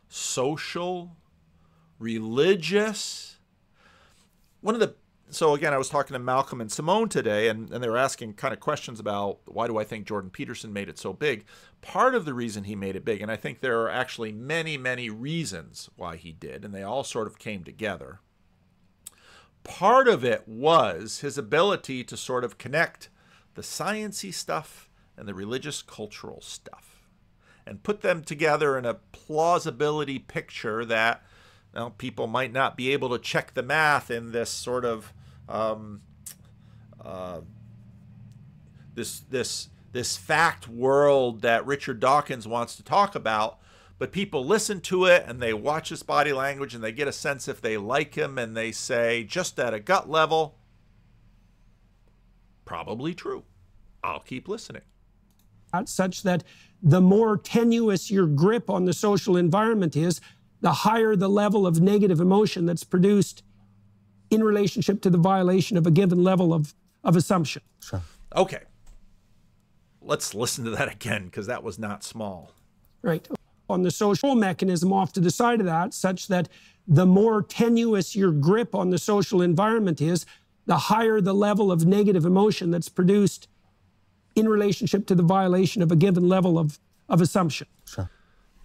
social, religious. So again, I was talking to Malcolm and Simone today, and they were asking kind of questions about why do I think Jordan Peterson made it so big. Part of the reason he made it big, and I think there are actually many, many reasons why he did, and they all sort of came together. Part of it was his ability to sort of connect the sciencey stuff and the religious cultural stuff and put them together in a plausibility picture that, well, people might not be able to check the math in this sort of this fact world that Richard Dawkins wants to talk about. But people listen to it and they watch his body language and they get a sense if they like him, and they say, just at a gut level, probably true. I'll keep listening. Such that the more tenuous your grip on the social environment is, the higher the level of negative emotion that's produced in relationship to the violation of a given level of assumption. Sure. Okay. Let's listen to that again, because that was not small. Right. On the social mechanism off to the side of that, such that the more tenuous your grip on the social environment is, the higher the level of negative emotion that's produced in relationship to the violation of a given level of assumption. Sure.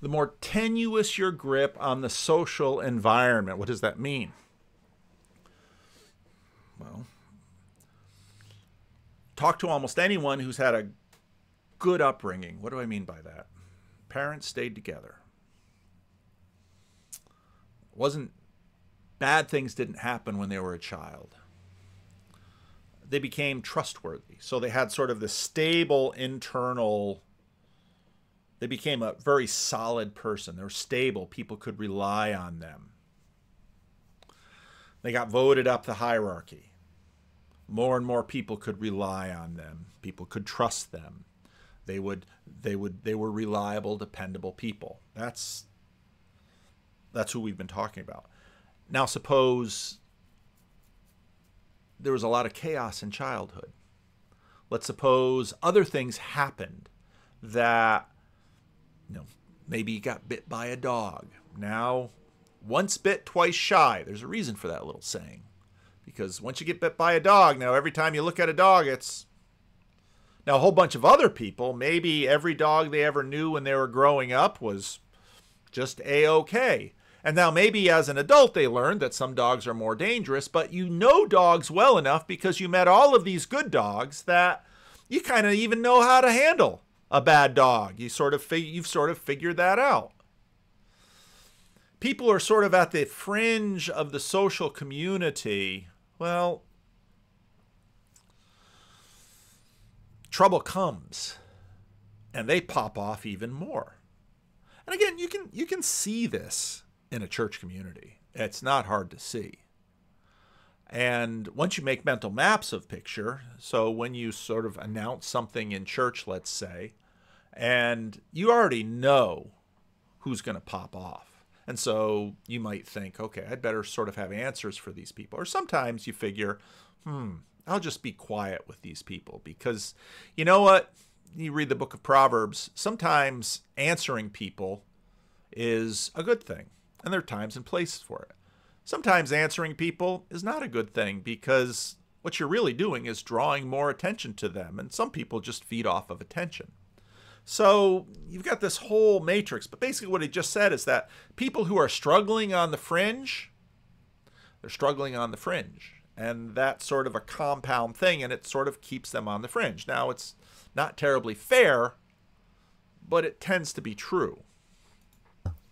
The more tenuous your grip on the social environment. What does that mean? Well, talk to almost anyone who's had a good upbringing. What do I mean by that? Parents stayed together. Bad things didn't happen when they were a child. They became trustworthy. So they had sort of the stable internal. They became a very solid person. They were stable. People could rely on them. They got voted up the hierarchy. More and more people could rely on them. People could trust them. They were reliable, dependable people. That's who we've been talking about. Now suppose there was a lot of chaos in childhood. Let's suppose other things happened that, maybe you got bit by a dog. Now, once bit, twice shy. There's a reason for that little saying. Because once you get bit by a dog, now every time you look at a dog, it's... Now, a whole bunch of other people, maybe every dog they ever knew when they were growing up was just a-okay. And now maybe as an adult they learned that some dogs are more dangerous, but you know dogs well enough because you met all of these good dogs that you kind of even know how to handle a bad dog. You've sort of figured that out. People are sort of at the fringe of the social community. Well, trouble comes and they pop off even more. And again, you can see this in a church community. It's not hard to see. And once you make mental maps of picture, so when you sort of announce something in church, let's say, and you already know who's going to pop off. And so you might think, okay, I'd better sort of have answers for these people. Or sometimes you figure, I'll just be quiet with these people because you know what? You read the book of Proverbs, sometimes answering people is a good thing. And there are times and places for it. Sometimes answering people is not a good thing because what you're really doing is drawing more attention to them. And some people just feed off of attention. So you've got this whole matrix. But basically what he just said is that people who are struggling on the fringe, they're struggling on the fringe. And that's sort of a compound thing, and it sort of keeps them on the fringe. Now, it's not terribly fair, but it tends to be true.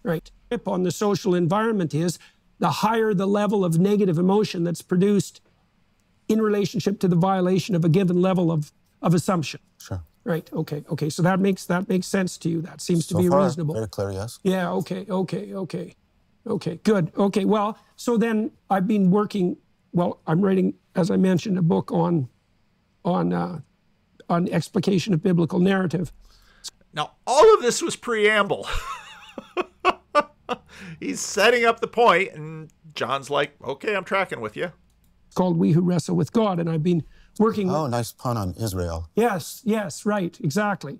Right. On the social environment is the higher the level of negative emotion that's produced in relationship to the violation of a given level of assumption. Sure. Right. Okay. Okay. So that makes sense to you. That seems to be far, reasonable. Very clear. Yes. Yeah. Okay. Okay. Okay. Okay. Good. Okay. Well, so then I've been working. Well, I'm writing, as I mentioned, a book on explication of biblical narrative. Now, all of this was preamble. He's setting up the point, and John's like, okay, I'm tracking with you. It's called We Who Wrestle with God, and I've been working... Oh, nice pun on Israel. Yes, yes, right, exactly.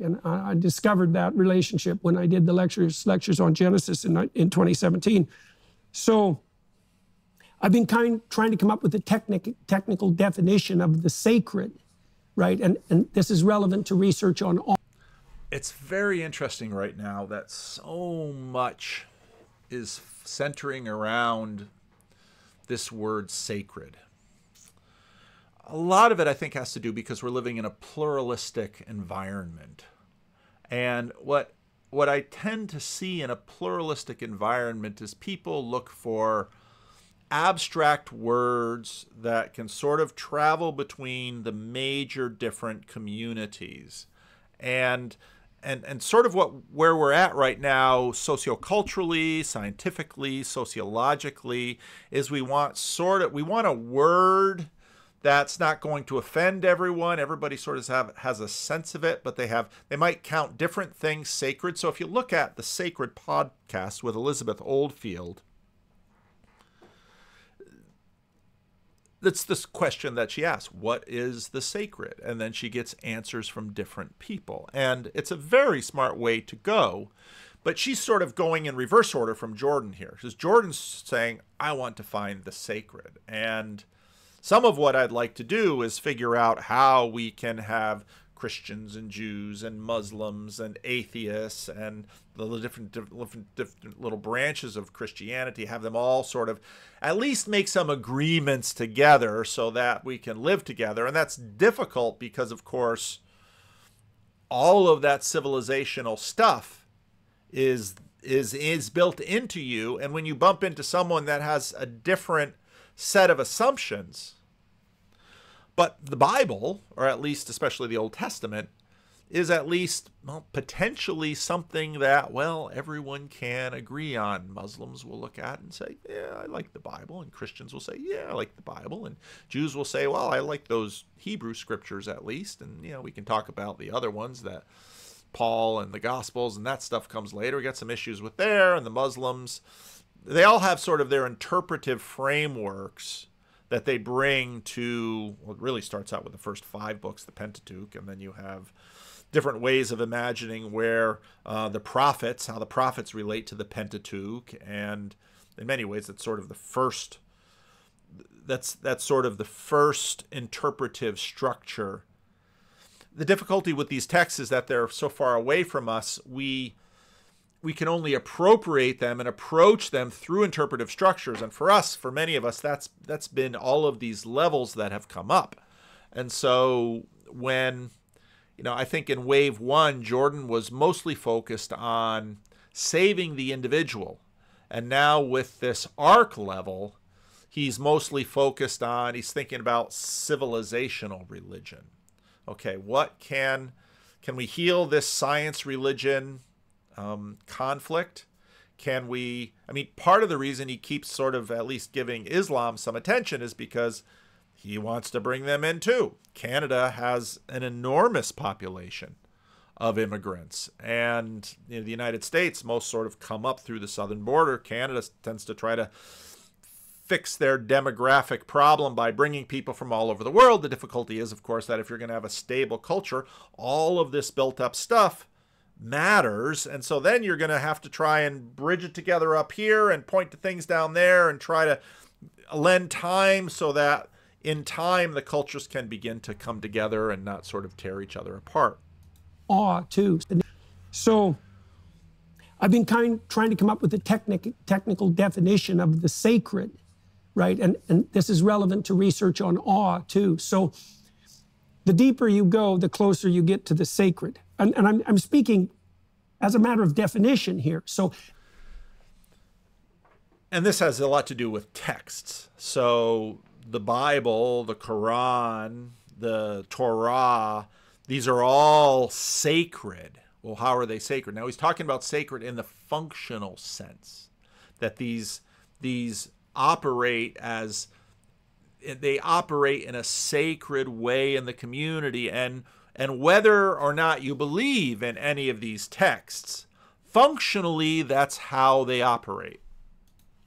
And I discovered that relationship when I did the lectures on Genesis in 2017. So I've been trying to come up with a technical definition of the sacred, right? And this is relevant to research on all. It's very interesting right now that so much is centering around this word sacred. A lot of it, I think, has to do because we're living in a pluralistic environment. And what I tend to see in a pluralistic environment is people look for abstract words that can sort of travel between the major different communities. And sort of where we're at right now, socioculturally, scientifically, sociologically, is we want a word that's not going to offend everyone. Everybody sort of has a sense of it, but they might count different things sacred. So if you look at the Sacred podcast with Elizabeth Oldfield, that's this question that she asks, what is the sacred? And then she gets answers from different people. And it's a very smart way to go. But she's sort of going in reverse order from Jordan here. Because Jordan's saying, I want to find the sacred. And some of what I'd like to do is figure out how we can have Christians and Jews and Muslims and atheists and the different little branches of Christianity, have them all sort of at least make some agreements together so that we can live together. And that's difficult because, of course, all of that civilizational stuff is built into you. And when you bump into someone that has a different set of assumptions, but the Bible, or at least especially the Old Testament, is at least, well, potentially something that, well, everyone can agree on. Muslims will look at it and say, yeah, I like the Bible. And Christians will say, yeah, I like the Bible. And Jews will say, well, I like those Hebrew scriptures at least. And, we can talk about the other ones, that Paul and the Gospels and that stuff comes later. We got some issues with there. And the Muslims, they all have sort of their interpretive frameworks that they bring to, well, it really starts out with the first 5 books, the Pentateuch, and then you have different ways of imagining where how the prophets relate to the Pentateuch, and in many ways that's sort of the first, that's sort of the first interpretive structure. The difficulty with these texts is that they're so far away from us, we we can only appropriate them and approach them through interpretive structures. And for us, for many of us, that's been all of these levels that have come up. And so when, I think in wave one, Jordan was mostly focused on saving the individual. And now with this arc level, he's mostly focused on, he's thinking about civilizational religion. Okay, what can we heal this science religion conflict? Can we, part of the reason he keeps sort of at least giving Islam some attention is because he wants to bring them in too. Canada has an enormous population of immigrants, and the United States, most sort of come up through the southern border. Canada tends to try to fix their demographic problem by bringing people from all over the world. The difficulty is, of course, that if you're going to have a stable culture, all of this built up stuff matters. And so then you're going to have to try and bridge it together up here and point to things down there and try to lend time so that in time the cultures can begin to come together and not sort of tear each other apart. Awe too. So I've been trying to come up with a technical definition of the sacred, right? And this is relevant to research on awe too. So the deeper you go, the closer you get to the sacred. And I'm speaking as a matter of definition here. So, and this has a lot to do with texts. So the Bible, the Quran, the Torah, these are all sacred. Well, how are they sacred? Now he's talking about sacred in the functional sense, that these operate as, they operate in a sacred way in the community, and whether or not you believe in any of these texts, functionally that's how they operate.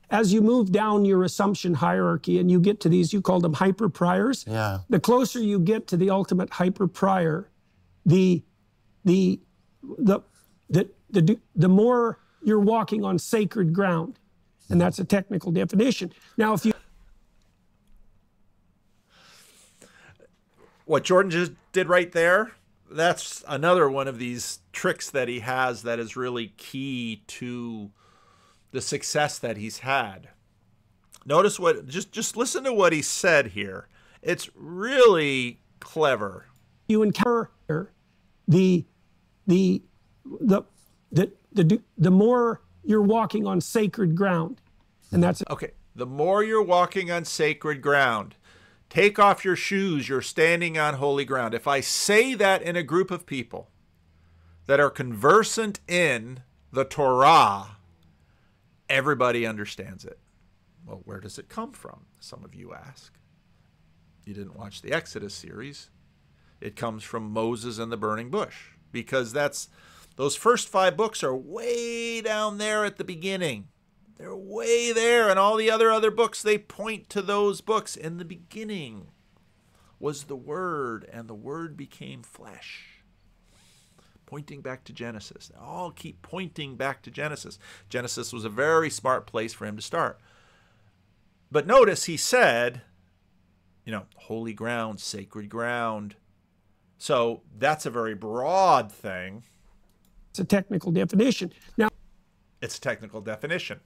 As you move down your assumption hierarchy and you get to these, you call them hyper-priors. Yeah. The closer you get to the ultimate hyper-prior, the more you're walking on sacred ground. And that's a technical definition. Now, if you... What Jordan just did right there, that's another one of these tricks that he has that is really key to the success that he's had. Notice what, just listen to what he said here. It's really clever. You encounter the more you're walking on sacred ground. And that's okay. The more you're walking on sacred ground, take off your shoes, you're standing on holy ground. If I say that in a group of people that are conversant in the Torah, everybody understands it. Well, where does it come from? Some of you ask. You didn't watch the Exodus series. It comes from Moses and the burning bush, because those first 5 books are way down there at the beginning. They're way there, and all the other books, they point to those books. In the beginning was the Word, and the Word became flesh. Pointing back to Genesis. They all keep pointing back to Genesis. Genesis was a very smart place for him to start. But notice he said, holy ground, sacred ground. So that's a very broad thing. It's a technical definition. Now, it's a technical definition.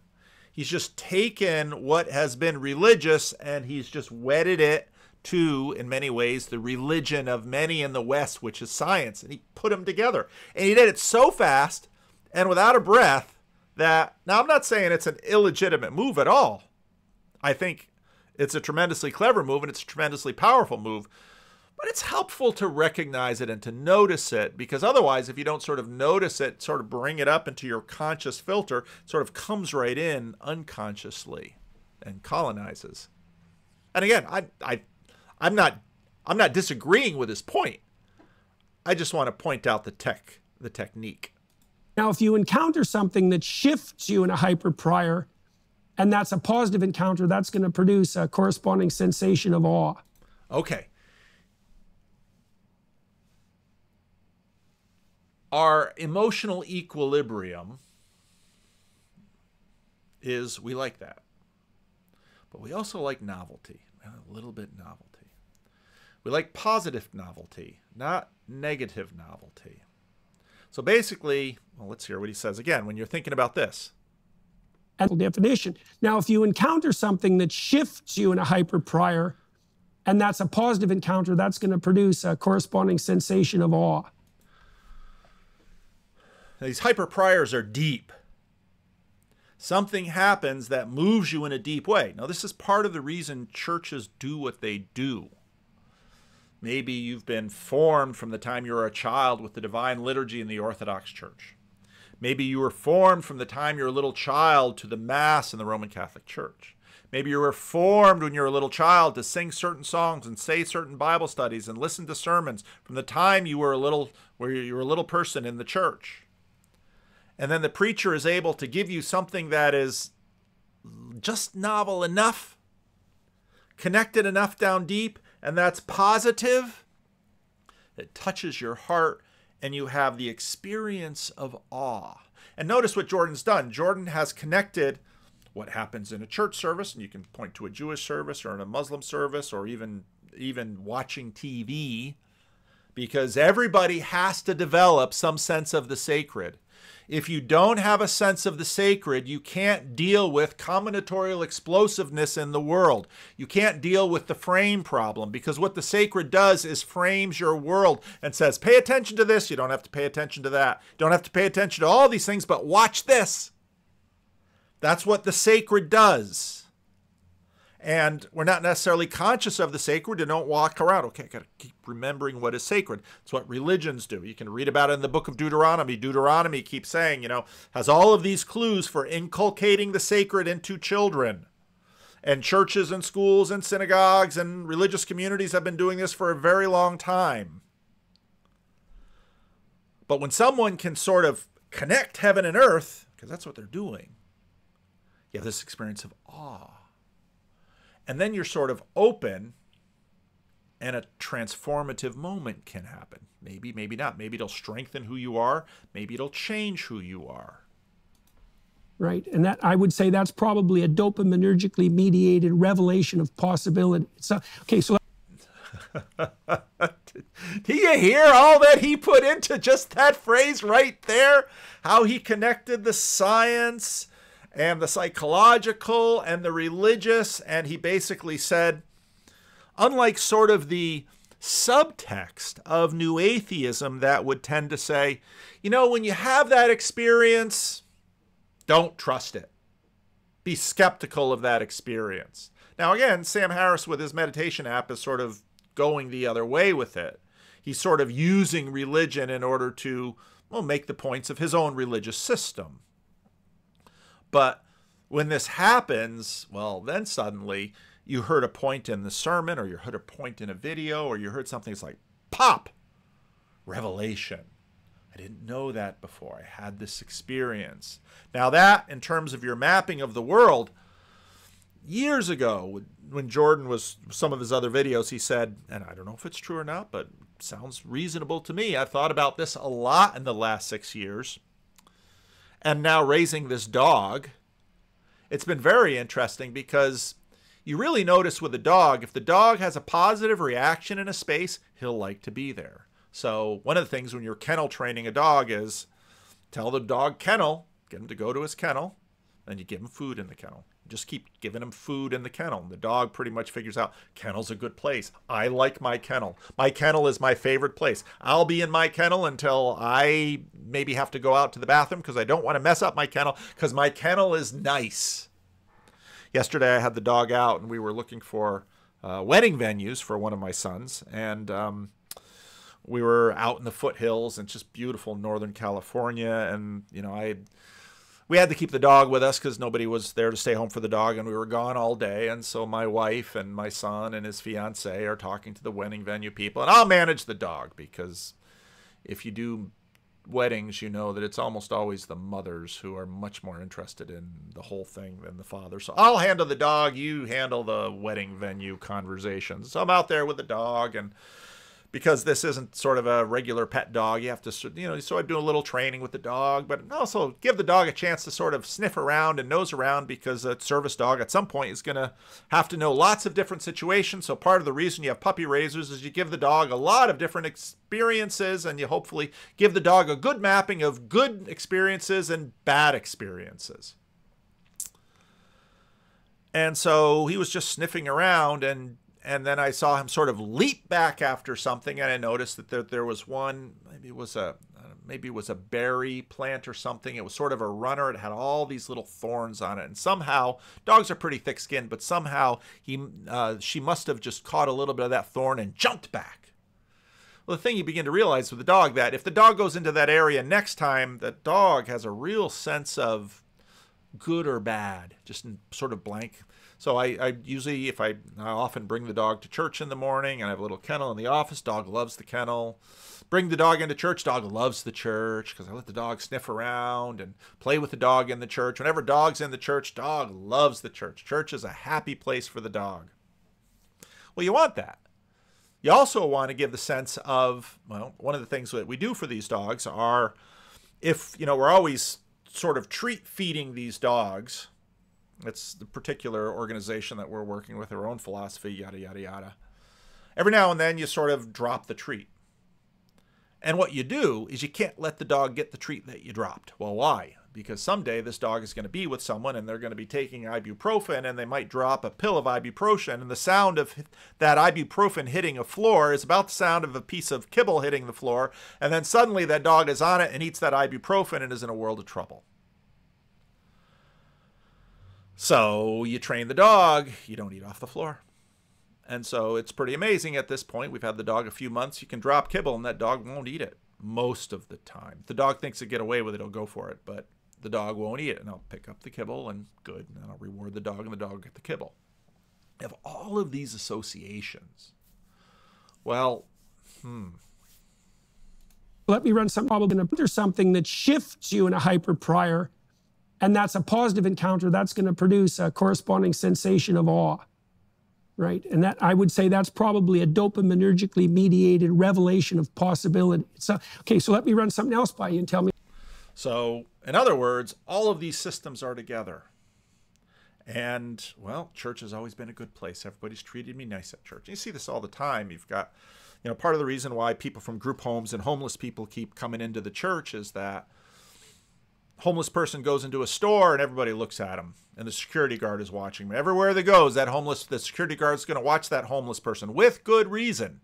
He's just taken what has been religious and he's just wedded it to, in many ways, the religion of many in the West, which is science. And he put them together. And he did it so fast and without a breath that, now I'm not saying it's an illegitimate move at all. I think it's a tremendously clever move and it's a tremendously powerful move. But it's helpful to recognize it and to notice it, because otherwise, if you don't sort of notice it, sort of bring it up into your conscious filter, it sort of comes right in unconsciously and colonizes. And again, I'm not disagreeing with his point. I just want to point out the technique. Now, if you encounter something that shifts you in a hyper-prior, and that's a positive encounter, that's going to produce a corresponding sensation of awe. Okay. Our emotional equilibrium is, we like that. But we also like novelty, a little bit novelty. We like positive novelty, not negative novelty. So basically, well, let's hear what he says again when you're thinking about this. Definition. Now, if you encounter something that shifts you in a hyperprior, and that's a positive encounter, that's going to produce a corresponding sensation of awe. Now, these hyperpriors are deep. Something happens that moves you in a deep way. Now, this is part of the reason churches do what they do. Maybe you've been formed from the time you were a child with the divine liturgy in the Orthodox Church. Maybe you were formed from the time you were a little child to the Mass in the Roman Catholic Church. Maybe you were formed when you were a little child to sing certain songs and say certain Bible studies and listen to sermons from the time you were a little person in the church. And then the preacher is able to give you something that is just novel enough, connected enough down deep, and that's positive. It touches your heart, and you have the experience of awe. And notice what Jordan's done. Jordan has connected what happens in a church service, and you can point to a Jewish service or in a Muslim service or even watching TV, because everybody has to develop some sense of the sacred. If you don't have a sense of the sacred, you can't deal with combinatorial explosiveness in the world. You can't deal with the frame problem, because what the sacred does is frames your world and says, pay attention to this. You don't have to pay attention to that. You don't have to pay attention to all these things, but watch this. That's what the sacred does. And we're not necessarily conscious of the sacred and don't walk around. Okay, I got to keep remembering what is sacred. It's what religions do. You can read about it in the book of Deuteronomy. Deuteronomy keeps saying, has all of these clues for inculcating the sacred into children. And churches and schools and synagogues and religious communities have been doing this for a very long time. But when someone can sort of connect heaven and earth, because that's what they're doing, you have this experience of awe. And then you're sort of open, and a transformative moment can happen. Maybe, maybe not. Maybe it'll strengthen who you are. Maybe it'll change who you are. Right. And that, I would say, that's probably a dopaminergically mediated revelation of possibility. So, okay, so do you hear all that he put into just that phrase right there? How he connected the science and the psychological and the religious, and he basically said, unlike sort of the subtext of New Atheism that would tend to say, when you have that experience, don't trust it. Be skeptical of that experience. Now again, Sam Harris with his meditation app is sort of going the other way with it. He's sort of using religion in order to, make the points of his own religious system. But when this happens, then suddenly you heard a point in the sermon, or you heard a point in a video, or you heard something that's like, pop, revelation. I didn't know that before. I had this experience. Now that, in terms of your mapping of the world, years ago, when Jordan was some of his other videos, he said, and I don't know if it's true or not, but it sounds reasonable to me. I've thought about this a lot in the last 6 years. And now raising this dog, it's been very interesting, because you really notice with a dog, if the dog has a positive reaction in a space, he'll like to be there. So one of the things when you're kennel training a dog is tell the dog kennel, get him to go to his kennel, and you give him food in the kennel. Just keep giving him food in the kennel. And the dog pretty much figures out, kennel's a good place. I like my kennel. My kennel is my favorite place. I'll be in my kennel until I maybe have to go out to the bathroom, because I don't want to mess up my kennel, because my kennel is nice. Yesterday I had the dog out, and we were looking for wedding venues for one of my sons. And we were out in the foothills in just beautiful Northern California. And, we had to keep the dog with us because nobody was there to stay home for the dog, and we were gone all day. And so my wife and my son and his fiance are talking to the wedding venue people, and I'll manage the dog, because if you do weddings, you know that it's almost always the mothers who are much more interested in the whole thing than the father. So I'll handle the dog, you handle the wedding venue conversations. So I'm out there with the dog, and because this isn't sort of a regular pet dog. You have to, you know, sort of do a little training with the dog, but also give the dog a chance to sort of sniff around and nose around, because a service dog at some point is going to have to know lots of different situations. So part of the reason you have puppy raisers is you give the dog a lot of different experiences, and you hopefully give the dog a good mapping of good experiences and bad experiences. And so he was just sniffing around, and then I saw him sort of leap back after something, and I noticed that there was one, maybe it was a berry plant or something. It was sort of a runner. It had all these little thorns on it, and somehow, dogs are pretty thick-skinned, but somehow she must have just caught a little bit of that thorn and jumped back. Well, the thing you begin to realize with the dog, that if the dog goes into that area next time, the dog has a real sense of good or bad, just in sort of blank. So I usually, I often bring the dog to church in the morning, and I have a little kennel in the office. Dog loves the kennel. Bring the dog into church. Dog loves the church, because I let the dog sniff around and play with the dog in the church. Whenever dog's in the church, dog loves the church. Church is a happy place for the dog. Well, you want that. You also want to give the sense of, well, one of the things that we do for these dogs are, if, you know, we're always sort of treat feeding these dogs. It's the particular organization that we're working with, our own philosophy, yada, yada, yada. Every now and then you sort of drop the treat. And what you do is you can't let the dog get the treat that you dropped. Well, why? Because someday this dog is going to be with someone, and they're going to be taking ibuprofen, and they might drop a pill of ibuprofen, and the sound of that ibuprofen hitting a floor is about the sound of a piece of kibble hitting the floor, and then suddenly that dog is on it and eats that ibuprofen and is in a world of trouble. So you train the dog, you don't eat off the floor. And so it's pretty amazing at this point. We've had the dog a few months. You can drop kibble and that dog won't eat it most of the time. If the dog thinks he'll get away with it, he'll go for it, but the dog won't eat it. And I'll pick up the kibble, and good, and then I'll reward the dog, and the dog will get the kibble. You have all of these associations. Well, Let me run something, probably going to there's something that shifts you in a hyper prior, and that's a positive encounter. That's going to produce a corresponding sensation of awe, right? And that, I would say, that's probably a dopaminergically mediated revelation of possibility. So, okay, so let me run something else by you and tell me. So, in other words, all of these systems are together. And, well, church has always been a good place. Everybody's treated me nice at church. You see this all the time. You've got, you know, part of the reason why people from group homes and homeless people keep coming into the church is that homeless person goes into a store and everybody looks at him, and the security guard is watching him. Everywhere they goes, the security guard is going to watch that homeless person with good reason.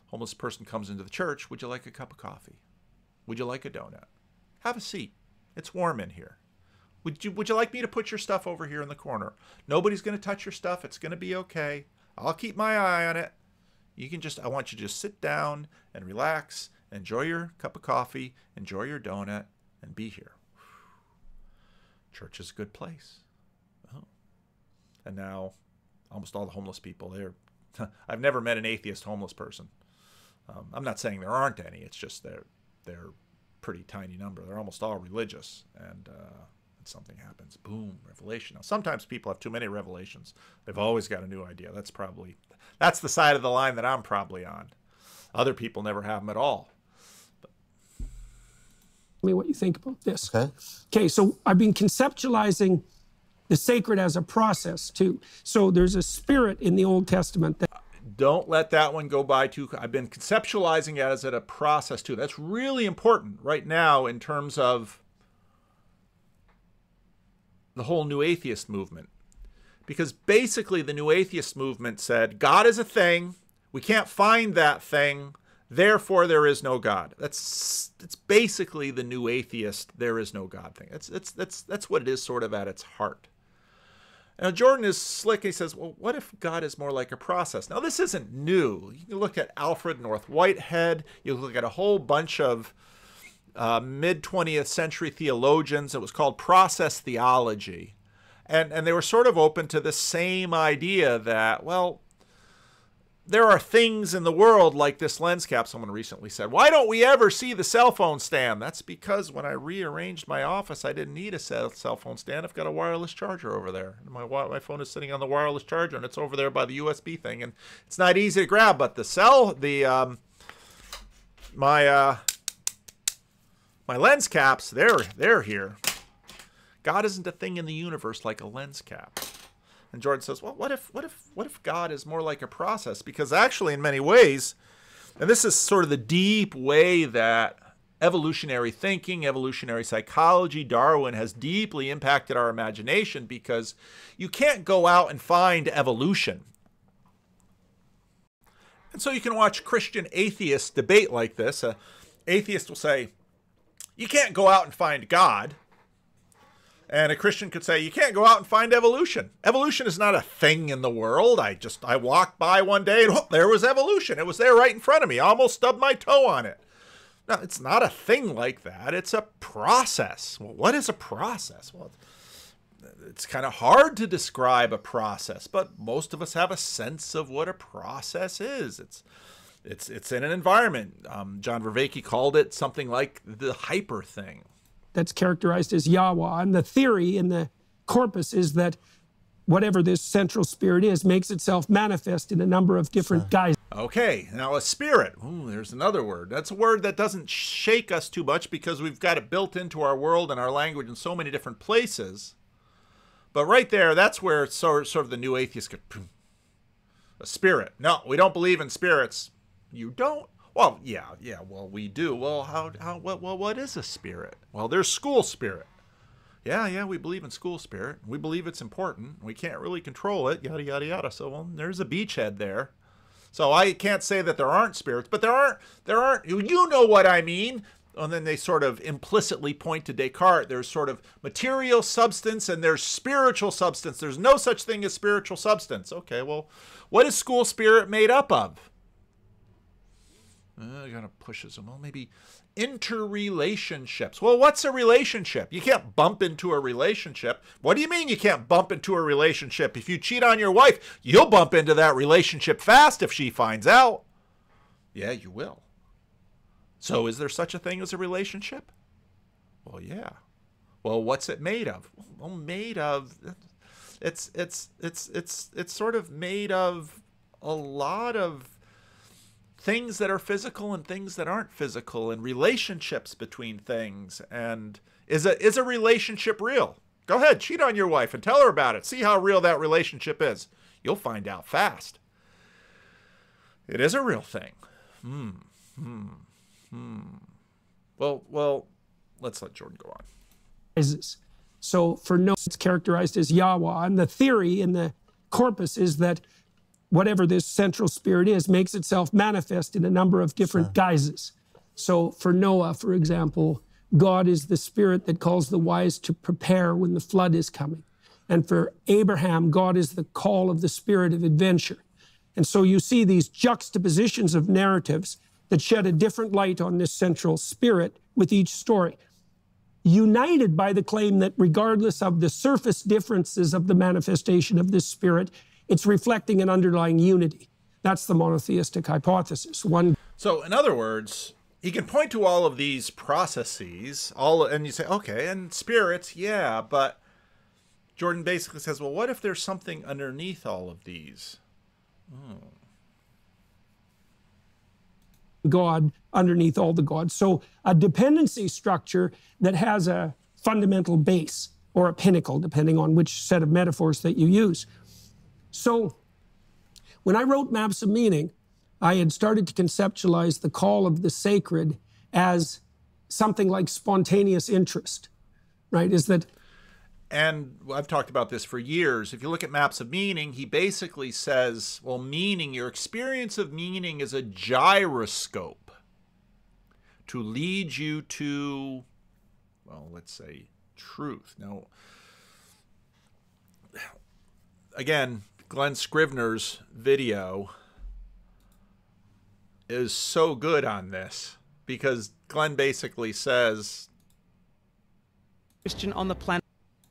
Homeless person comes into the church. Would you like a cup of coffee? Would you like a donut? Have a seat. It's warm in here. Would you like me to put your stuff over here in the corner? Nobody's going to touch your stuff. It's going to be okay. I'll keep my eye on it. I want you to just sit down and relax, enjoy your cup of coffee, enjoy your donut, and be here. Church is a good place. Oh. And now, almost all the homeless people, I've never met an atheist homeless person. I'm not saying there aren't any. It's just they're a pretty tiny number. They're almost all religious, and something happens. Boom, revelation. Now, sometimes people have too many revelations. They've always got a new idea. That's the side of the line that I'm probably on. Other people never have them at all. Tell me what you think about this. Okay, so I've been conceptualizing the sacred as a process too. So there's a spirit in the Old Testament that... Don't let that one go by too. I've been conceptualizing it as a process too. That's really important right now in terms of the whole New Atheist movement. Because basically the New Atheist movement said, God is a thing. We can't find that thing. Therefore, there is no God. It's basically the New Atheist, there is no God thing. That's what it is sort of at its heart. Now, Jordan is slick. He says, well, what if God is more like a process? Now, this isn't new. You can look at Alfred North Whitehead. You look at a whole bunch of mid-20th century theologians. It was called process theology. And they were sort of open to the same idea that, well, there are things in the world like this lens cap. Someone recently said, why don't we ever see the cell phone stand? That's because when I rearranged my office, I didn't need a cell phone stand. I've got a wireless charger over there. My phone is sitting on the wireless charger, and it's over there by the USB thing, and it's not easy to grab. But my lens caps, they're here. God isn't a thing in the universe like a lens cap. And Jordan says, well, what if God is more like a process? Because actually, in many ways, and this is sort of the deep way that evolutionary thinking, evolutionary psychology, Darwin has deeply impacted our imagination, because you can't go out and find evolution. And so you can watch Christian atheists debate like this. An atheist will say, you can't go out and find God. And a Christian could say, you can't go out and find evolution. Evolution is not a thing in the world. I walked by one day and there was evolution. It was there right in front of me. I almost stubbed my toe on it. No, it's not a thing like that. It's a process. Well, what is a process? Well, it's kind of hard to describe a process, but most of us have a sense of what a process is. It's in an environment. John Vervaeke called it something like the hyper thing. That's characterized as Yahweh. And the theory in the corpus is that whatever this central spirit is makes itself manifest in a number of different guises. Okay, now a spirit. Ooh, there's another word. That's a word that doesn't shake us too much because we've got it built into our world and our language in so many different places. But right there, that's where it's sort of the new atheist could, a spirit. No, we don't believe in spirits. You don't? Well, yeah, well, we do. Well, what is a spirit? Well, there's school spirit. Yeah, we believe in school spirit. We believe it's important. We can't really control it, yada, yada, yada. So, well, there's a beachhead there. So I can't say that there aren't spirits, but there aren't, you know what I mean. And then they sort of implicitly point to Descartes. There's sort of material substance and there's spiritual substance. There's no such thing as spiritual substance. Okay, well, what is school spirit made up of? It kind of pushes them. Well, maybe interrelationships. Well, what's a relationship? You can't bump into a relationship. What do you mean you can't bump into a relationship? If you cheat on your wife, you'll bump into that relationship fast if she finds out. Yeah, you will. So is there such a thing as a relationship? Well, yeah. Well, what's it made of? Well, made of, it's sort of made of a lot of things that are physical and things that aren't physical, and relationships between things. And is a relationship real? Go ahead, cheat on your wife and tell her about it. See how real that relationship is. You'll find out fast. It is a real thing. Well, let's let Jordan go on. So for Noah, it's characterized as Yahweh. And the theory in the corpus is that whatever this central spirit is makes itself manifest in a number of different guises. So for Noah, for example, God is the spirit that calls the wise to prepare when the flood is coming. And for Abraham, God is the call of the spirit of adventure. And so you see these juxtapositions of narratives that shed a different light on this central spirit with each story, united by the claim that regardless of the surface differences of the manifestation of this spirit, it's reflecting an underlying unity. That's the monotheistic hypothesis. So in other words, he can point to all of these processes, and you say, okay, and spirits, yeah, but Jordan basically says, well, what if there's something underneath all of these? God underneath all the gods. So a dependency structure that has a fundamental base or a pinnacle, depending on which set of metaphors that you use. So when I wrote Maps of Meaning, I had started to conceptualize the call of the sacred as something like spontaneous interest, right? And I've talked about this for years. If you look at Maps of Meaning, he basically says, well, meaning, your experience of meaning is a gyroscope to lead you to, well, let's say, truth. Now, again, Glenn Scrivener's video is so good on this because Glenn basically says, Christian on the planet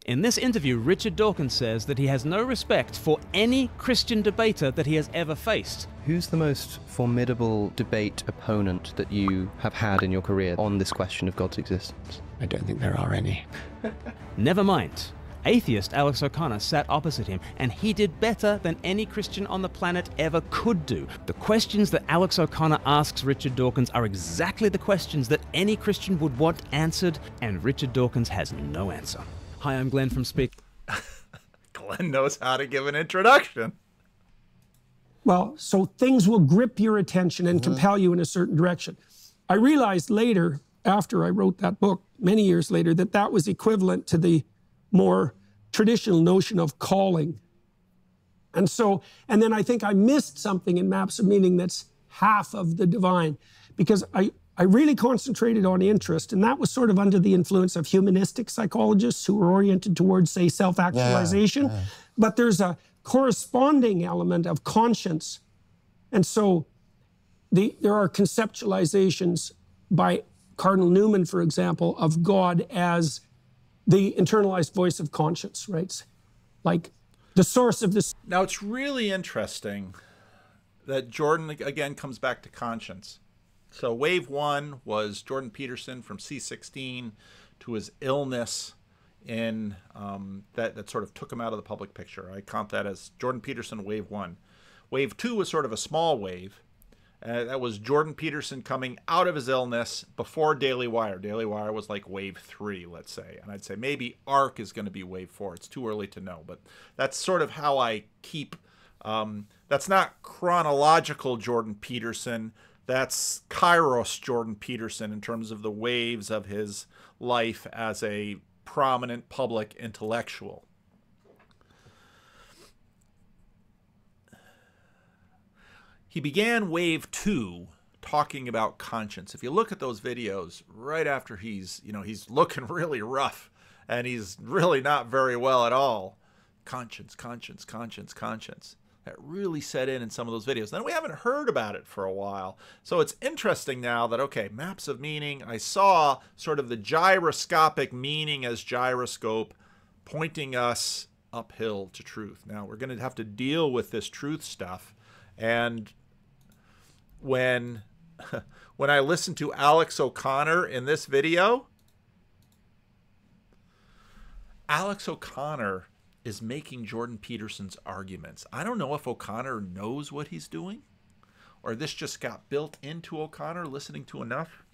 In this interview, Richard Dawkins says that he has no respect for any Christian debater that he has ever faced. Who's the most formidable debate opponent that you have had in your career on this question of God's existence? I don't think there are any. Never mind. Atheist Alex O'Connor sat opposite him, and he did better than any Christian on the planet ever could do. The questions that Alex O'Connor asks Richard Dawkins are exactly the questions that any Christian would want answered, and Richard Dawkins has no answer. Hi, I'm Glenn from Speak. Glenn knows how to give an introduction. Well, so things will grip your attention and compel you in a certain direction. I realized later, after I wrote that book, many years later, that that was equivalent to the more traditional notion of calling. And then I think I missed something in Maps of Meaning that's half of the divine, because I really concentrated on interest, and that was sort of under the influence of humanistic psychologists who were oriented towards, say, self-actualization. Yeah. But there's a corresponding element of conscience. And so there are conceptualizations by Cardinal Newman, for example, of God as the internalized voice of conscience, right? Like the source of this. Now, it's really interesting that Jordan, again, comes back to conscience. So wave one was Jordan Peterson from C16 to his illness in that sort of took him out of the public picture. I count that as Jordan Peterson wave one. Wave two was sort of a small wave. That was Jordan Peterson coming out of his illness before Daily Wire. Daily Wire was like wave 3, let's say. And I'd say maybe ARC is going to be wave 4. It's too early to know. But that's sort of how I keep... that's not chronological Jordan Peterson. That's Kairos Jordan Peterson in terms of the waves of his life as a prominent public intellectual. He began wave 2 talking about conscience. If you look at those videos right after he's looking really rough and he's really not very well at all. Conscience, conscience, conscience, conscience. That really set in some of those videos. Then we haven't heard about it for a while. So it's interesting now that, okay, Maps of Meaning, I saw sort of the gyroscopic meaning as gyroscope pointing us uphill to truth. Now we're going to have to deal with this truth stuff. And when I listened to Alex O'Connor in this video, Alex O'Connor is making Jordan Peterson's arguments. I don't know if O'Connor knows what he's doing, or this just got built into O'Connor listening to enough.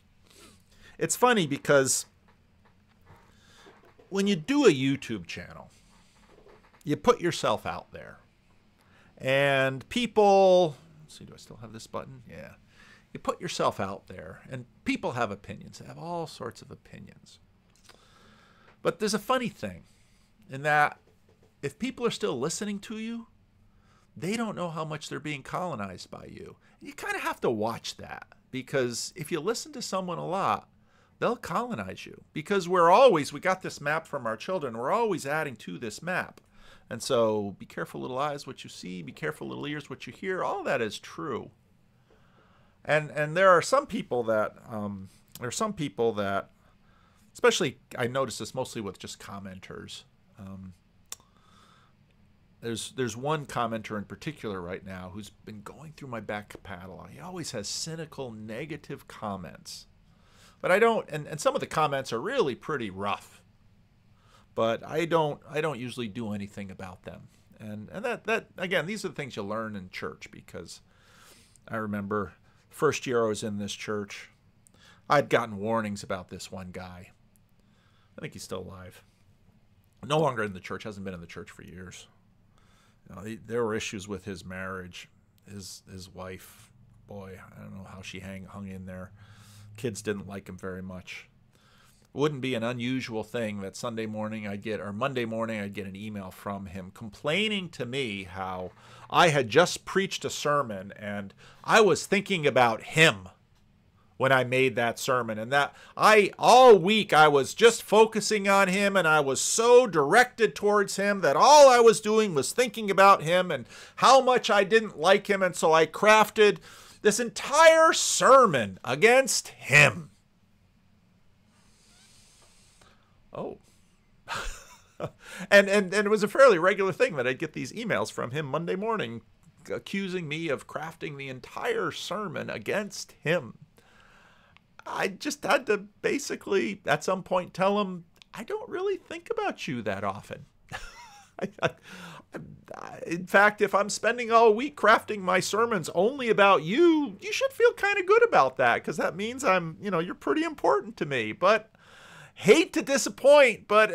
It's funny because when you do a YouTube channel, you put yourself out there. And people, let's see, do I still have this button? Yeah. You put yourself out there, and people have opinions. They have all sorts of opinions. But there's a funny thing in that if people are still listening to you, they don't know how much they're being colonized by you. You kind of have to watch that, because if you listen to someone a lot, they'll colonize you. Because we got this map from our children. We're always adding to this map. And so be careful, little eyes, what you see. Be careful, little ears, what you hear. All that is true. And there are some people that, especially I notice this mostly with just commenters. There's one commenter in particular right now who's been going through my back catalog. He always has cynical, negative comments. But I don't, and some of the comments are really pretty rough. But I don't usually do anything about them. And that again, these are the things you learn in church, because I remember first year I was in this church, I'd gotten warnings about this one guy. I think he's still alive. No longer in the church, hasn't been in the church for years. There were issues with his marriage. His wife, boy, I don't know how she hung in there. Kids didn't like him very much. It wouldn't be an unusual thing that Monday morning I'd get an email from him complaining to me how I had just preached a sermon and I was thinking about him when I made that sermon, and that all week I was just focusing on him, and I was so directed towards him that all I was doing was thinking about him and how much I didn't like him, and so I crafted this entire sermon against him. Oh. and it was a fairly regular thing that I'd get these emails from him Monday morning accusing me of crafting the entire sermon against him. I just had to basically at some point tell him, I don't really think about you that often. In fact, if I'm spending all week crafting my sermons only about you, you should feel kind of good about that, because that means you're pretty important to me. But hate to disappoint, but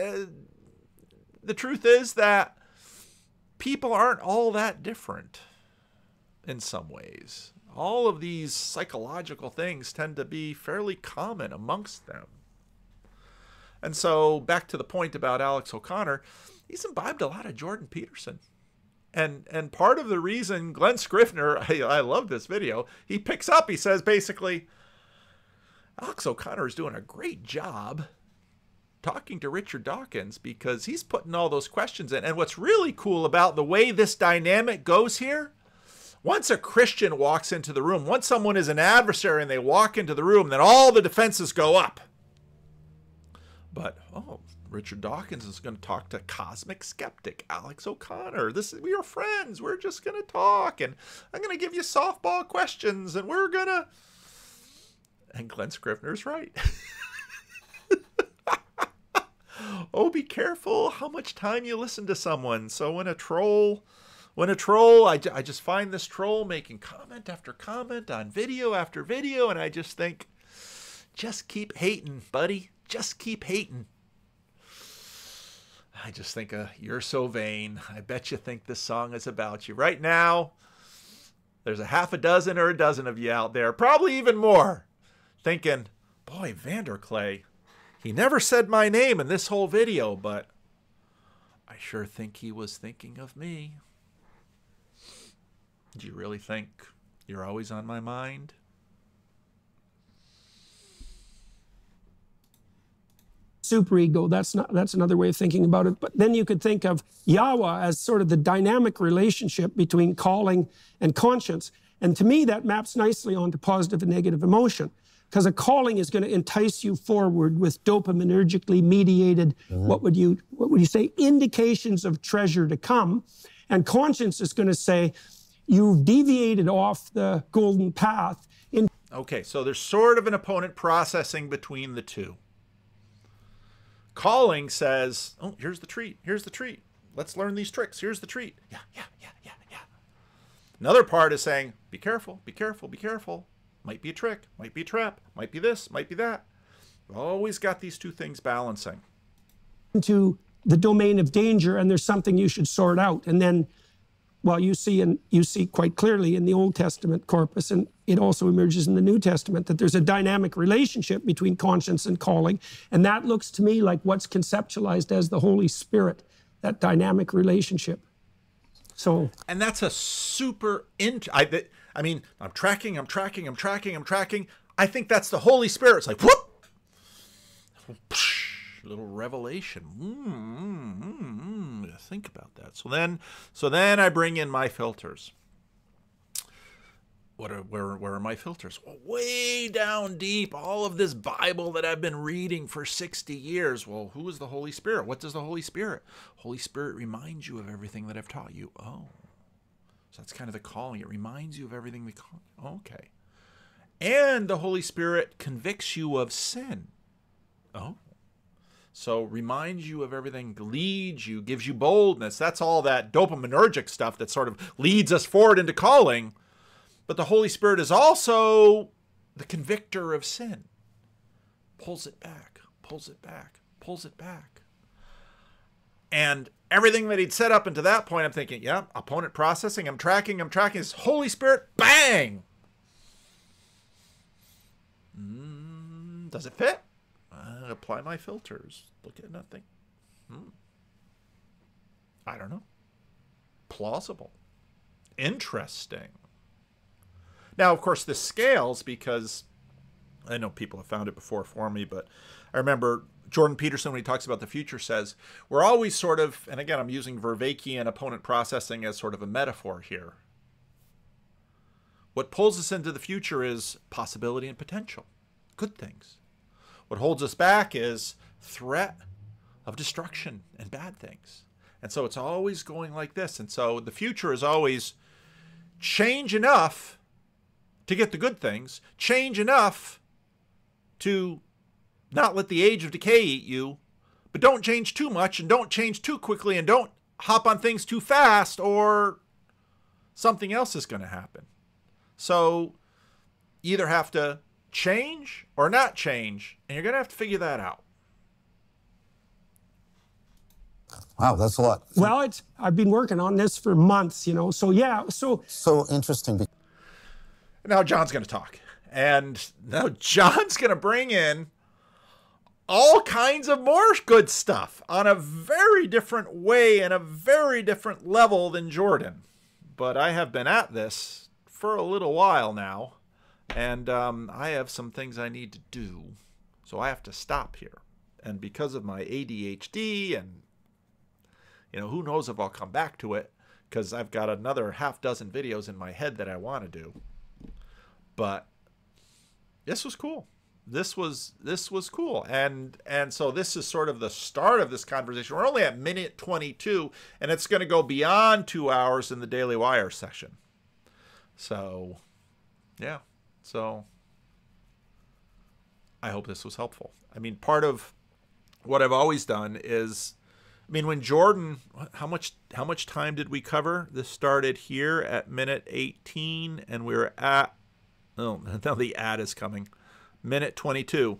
the truth is that people aren't all that different in some ways. All of these psychological things tend to be fairly common amongst them. And so back to the point about Alex O'Connor, he's imbibed a lot of Jordan Peterson. And part of the reason Glenn Scrivener, I love this video, he picks up, he says basically, Alex O'Connor is doing a great job talking to Richard Dawkins because he's putting all those questions in. And what's really cool about the way this dynamic goes here, once a Christian walks into the room, once someone is an adversary and they walk into the room, then all the defenses go up. But, Richard Dawkins is going to talk to cosmic skeptic Alex O'Connor. We are friends. We're just going to talk, and I'm going to give you softball questions, and we're going to... And Glenn Scrivener's right. Oh, be careful how much time you listen to someone. So when a troll, I just find this troll making comment after comment on video after video, and I just think, just keep hating, buddy. Just keep hating. I just think, you're so vain. I bet you think this song is about you. Right now, there's a half a dozen or a dozen of you out there, probably even more, thinking, boy, Vanderclay, he never said my name in this whole video, but I sure think he was thinking of me. Do you really think you're always on my mind? Superego, that's another way of thinking about it. But then you could think of Yahweh as sort of the dynamic relationship between calling and conscience. And to me, that maps nicely onto positive and negative emotion, because a calling is going to entice you forward with dopaminergically mediated, what would you say, indications of treasure to come. And conscience is going to say, you've deviated off the golden path. Okay, so there's sort of an opponent processing between the two. Calling says, oh, here's the treat. Here's the treat. Let's learn these tricks. Here's the treat. Yeah. Another part is saying, be careful, be careful, be careful. Might be a trick, might be a trap, might be this, might be that. We've always got these two things balancing. Into the domain of danger, and there's something you should sort out. And then, well, you see quite clearly in the Old Testament corpus, and it also emerges in the New Testament, that there's a dynamic relationship between conscience and calling. And that looks to me like what's conceptualized as the Holy Spirit, that dynamic relationship. So, and that's a super, I mean, I'm tracking. I think that's the Holy Spirit. It's like, whoop! Little revelation. Think about that. So then I bring in my filters. Where are my filters? Well, way down deep, all of this Bible that I've been reading for 60 years. Well, who is the Holy Spirit? What does the Holy Spirit? Holy Spirit reminds you of everything that I've taught you. Oh, so that's kind of the calling. It reminds you of everything we call. Okay. And the Holy Spirit convicts you of sin. Oh. So reminds you of everything, leads you, gives you boldness. That's all that dopaminergic stuff that sort of leads us forward into calling. But the Holy Spirit is also the convictor of sin. Pulls it back, pulls it back, pulls it back. And everything that he'd set up until that point, I'm thinking, yeah, opponent processing, I'm tracking. This Holy Spirit, bang! Does it fit? Apply my filters. Look at nothing. I don't know. Plausible. Interesting. Now, of course, this scales because I know people have found it before for me, but I remember Jordan Peterson, when he talks about the future, says we're always sort of, and again, I'm using Vervaekean opponent processing as sort of a metaphor here. What pulls us into the future is possibility and potential, good things. What holds us back is threat, of destruction and bad things. And so it's always going like this. And so the future is always change enough to get the good things, change enough to not let the age of decay eat you, but don't change too much and don't change too quickly and don't hop on things too fast or something else is going to happen. So you either have to change or not change, and you're going to have to figure that out. Wow, that's a lot. Well, I've been working on this for months, you know, so yeah. So interesting. Now John's going to talk. And now John's going to bring in all kinds of more good stuff on a very different way and a very different level than Jordan. But I have been at this for a little while now, and I have some things I need to do. So I have to stop here. And because of my ADHD and, you know, who knows if I'll come back to it, because I've got another half dozen videos in my head that I want to do. But this was cool. This was cool. And so this is sort of the start of this conversation. We're only at minute 22, and it's going to go beyond 2 hours in the Daily Wire session. So, yeah. So I hope this was helpful. I mean, part of what I've always done is, I mean, when Jordan, how much time did we cover? This started here at minute 18, and we were at, oh, now the ad is coming, minute 22.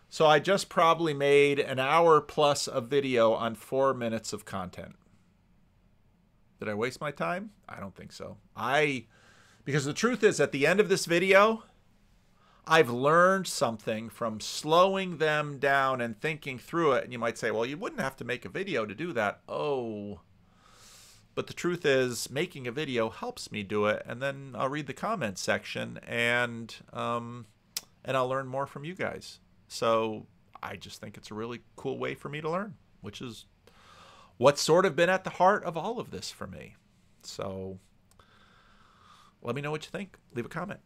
So I just probably made an hour plus of video on 4 minutes of content. Did I waste my time? I don't think so. Because the truth is, at the end of this video, I've learned something from slowing them down and thinking through it. And you might say, well, you wouldn't have to make a video to do that. Oh, but the truth is, making a video helps me do it. And then I'll read the comments section and I'll learn more from you guys. So I just think it's a really cool way for me to learn, which is what's sort of been at the heart of all of this for me. So let me know what you think. Leave a comment.